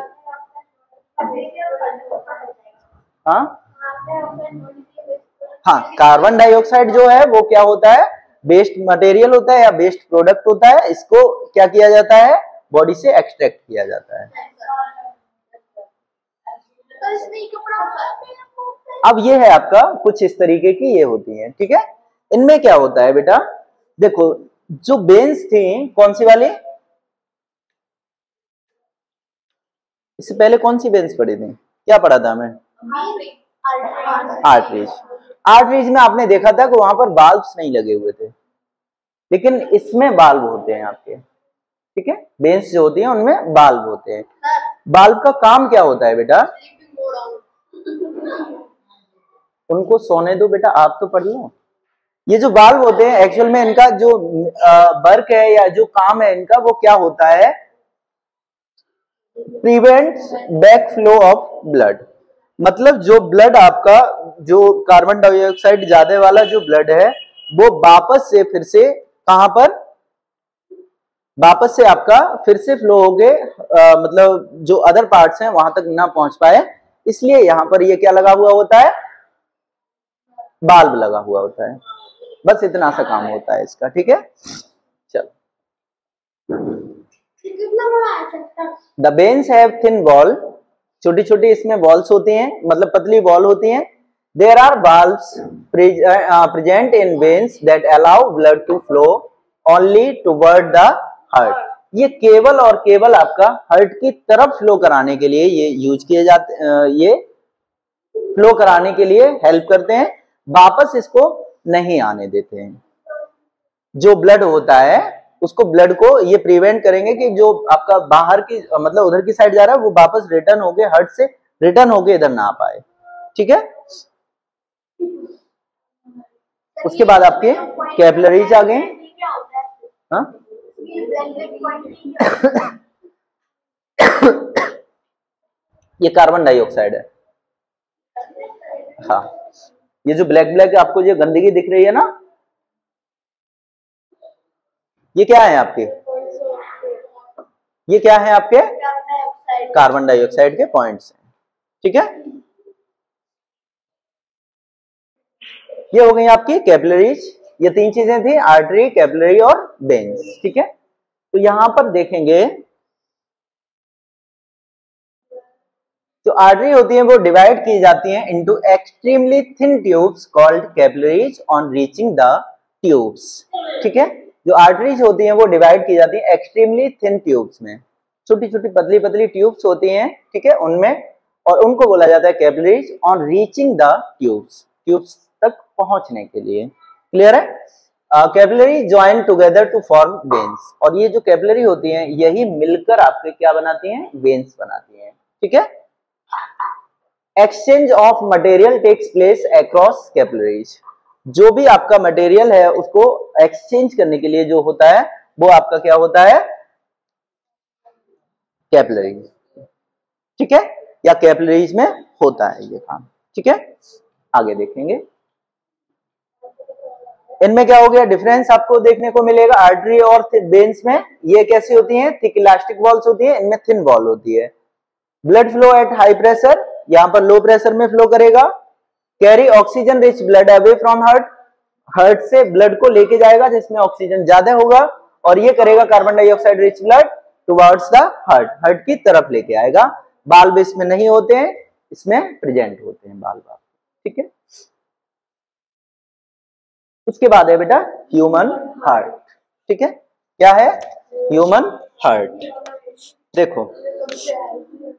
हाँ, कार्बन डाइऑक्साइड जो है वो क्या होता है? वेस्ट मटेरियल होता है या वेस्ट प्रोडक्ट होता है। इसको क्या किया जाता है? बॉडी से एक्सट्रैक्ट किया जाता है। अब ये है आपका कुछ इस तरीके की ये होती है, ठीक है। इनमें क्या होता है बेटा? देखो, जो वेन्स थी कौन सी वाली? इससे पहले कौन सी वेन्स पढ़ी थी? क्या पढ़ा था हमें? आर्टरीज। आर्टरीज में आपने देखा था कि वहां पर बाल्ब्स नहीं लगे हुए थे, लेकिन इसमें बाल्ब होते हैं आपके, ठीक है। वेन्स जो होती हैं उनमें बाल्ब होते हैं। बाल्ब का काम क्या होता है बेटा? उनको सोने दो बेटा, आप तो पढ़ लो। ये जो बाल्ब होते हैं एक्चुअल में इनका जो वर्क है या जो काम है इनका, वो क्या होता है? Prevents back flow of blood. मतलब जो ब्लड आपका, जो कार्बन डाइऑक्साइड ज्यादा वाला जो ब्लड है, वो वापस से फिर से कहां पर? वापस से आपका फिर से फ्लो हो गए, मतलब जो अदर पार्ट्स हैं वहां तक ना पहुंच पाए, इसलिए यहां पर ये क्या लगा हुआ होता है? बाल्ब लगा हुआ होता है। बस इतना सा काम होता है इसका, ठीक है। चलो, the veins have thin wall. छोटी छोटी इसमें वॉल्स होती हैं, मतलब पतली वॉल होती हैं। There are valves present in veins that allow blood to flow only toward the heart. ये केवल और केवल आपका हार्ट की तरफ फ्लो कराने के लिए ये यूज किए जाते, ये फ्लो कराने के लिए हेल्प करते हैं, वापस इसको नहीं आने देते हैं। जो ब्लड होता है उसको, ब्लड को ये प्रिवेंट करेंगे कि जो आपका बाहर की, मतलब उधर की साइड जा रहा है, वो वापस रिटर्न होके हार्ट से रिटर्न होके इधर ना आ पाए, ठीक है। उसके बाद आपके कैपिलरीज आ गए। हाँ ये कार्बन डाइऑक्साइड है। हाँ, ये जो ब्लैक ब्लैक आपको ये गंदगी दिख रही है ना, ये क्या है आपके? ये क्या है आपके? कार्बन डाइऑक्साइड के पॉइंट्स हैं, ठीक है। ये हो गई आपकी कैपिलरीज। ये तीन चीजें थी, आर्टरी, कैपिलरी और वेन्स, ठीक है। तो यहां पर देखेंगे जो आर्टरी होती है वो डिवाइड की जाती हैं into extremely thin tubes called capillaries on reaching the tubes, ठीक है। जो आर्टरीज होती हैं वो डिवाइड की जाती हैं एक्सट्रीमली थिन ट्यूब्स में, छोटी छोटी पतली पतली ट्यूब्स होती हैं, ठीक है, उनमें, और उनको बोला जाता है capillaries on reaching the tubes, tubes तक पहुंचने के लिए। क्लियर है? Capillary join together to form veins, और ये जो कैपिलरी होती हैं यही मिलकर आपके क्या बनाती हैं? वेन्स बनाती हैं, ठीक है। Exchange of material takes place across capillaries, जो भी आपका मटेरियल है उसको एक्सचेंज करने के लिए जो होता है वो आपका क्या होता है, कैपिलरीज, ठीक है, या कैपिलरीज में होता है ये काम, ठीक है। आगे देखेंगे, इनमें क्या हो गया डिफरेंस आपको देखने को मिलेगा। आर्टरी और वेन्स में ये कैसी होती हैं, थिक इलास्टिक वॉल्स होती है, इनमें थिन वॉल होती है। Blood flow at high pressure, यहां पर लो प्रेशर में फ्लो करेगा। Carry oxygen rich blood away from heart, heart से ब्लड को लेके जाएगा जिसमें ऑक्सीजन ज्यादा होगा, और ये करेगा carbon dioxide rich blood towards the heart, heart की तरफ लेके आएगा। बाल्ब इसमें नहीं होते हैं, इसमें प्रेजेंट होते हैं बाल्ब, ठीक है। उसके बाद है बेटा ह्यूमन हार्ट, ठीक है। क्या है, ह्यूमन हार्ट। देखो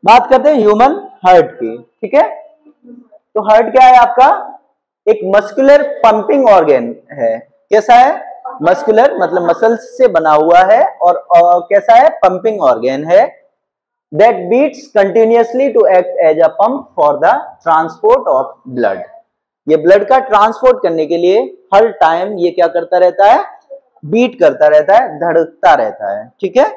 बात करते हैं ह्यूमन हार्ट की, ठीक है। तो हार्ट क्या है आपका, एक मस्कुलर पंपिंग ऑर्गन है। कैसा है, मस्कुलर मतलब मसल्स से बना हुआ है, और कैसा है, पंपिंग ऑर्गन है। That beats continuously to act as a pump for the transport of blood. ये ब्लड का ट्रांसपोर्ट करने के लिए हर टाइम ये क्या करता रहता है, बीट करता रहता है, धड़कता रहता है, ठीक है।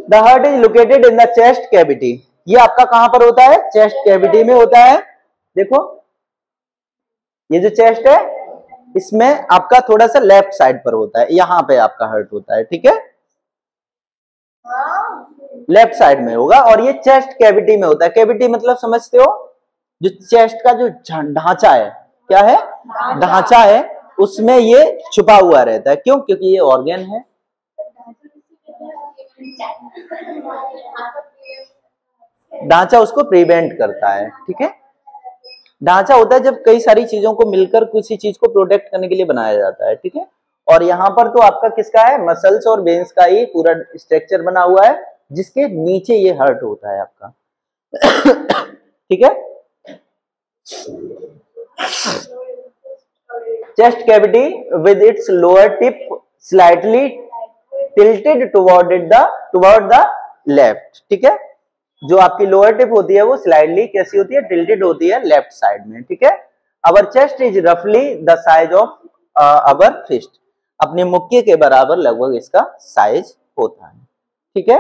The heart is located in the chest cavity, ये आपका कहां पर होता है, चेस्ट कैविटी में होता है। देखो ये जो चेस्ट है इसमें आपका थोड़ा सा लेफ्ट साइड पर होता है, यहां पे आपका हार्ट होता है, ठीक है, लेफ्ट साइड में होगा, और ये चेस्ट कैविटी में होता है। कैविटी मतलब समझते हो, जो चेस्ट का जो ढांचा है, क्या है, ढांचा है, उसमें ये छुपा हुआ रहता है। क्यों, क्योंकि ये ऑर्गन है। ढांचा उसको प्रिवेंट करता है, ठीक है। ढांचा होता है जब कई सारी चीजों को मिलकर किसी चीज को प्रोटेक्ट करने के लिए बनाया जाता है, ठीक है। और यहाँ पर तो आपका किसका है, मसल्स और वेन्स का ही पूरा स्ट्रक्चर बना हुआ है, जिसके नीचे ये हार्ट होता है आपका, ठीक है। Chest cavity with its lower tip slightly tilted toward the left, ठीक है। जो आपकी लोअर टिप होती है वो स्लाइडली कैसी होती है, टिल्टेड होती है लेफ्ट साइड में, ठीक है। अवर चेस्ट इज रफली the size of our fist, अपने मुक्के के बराबर लगभग इसका साइज होता है, ठीक है।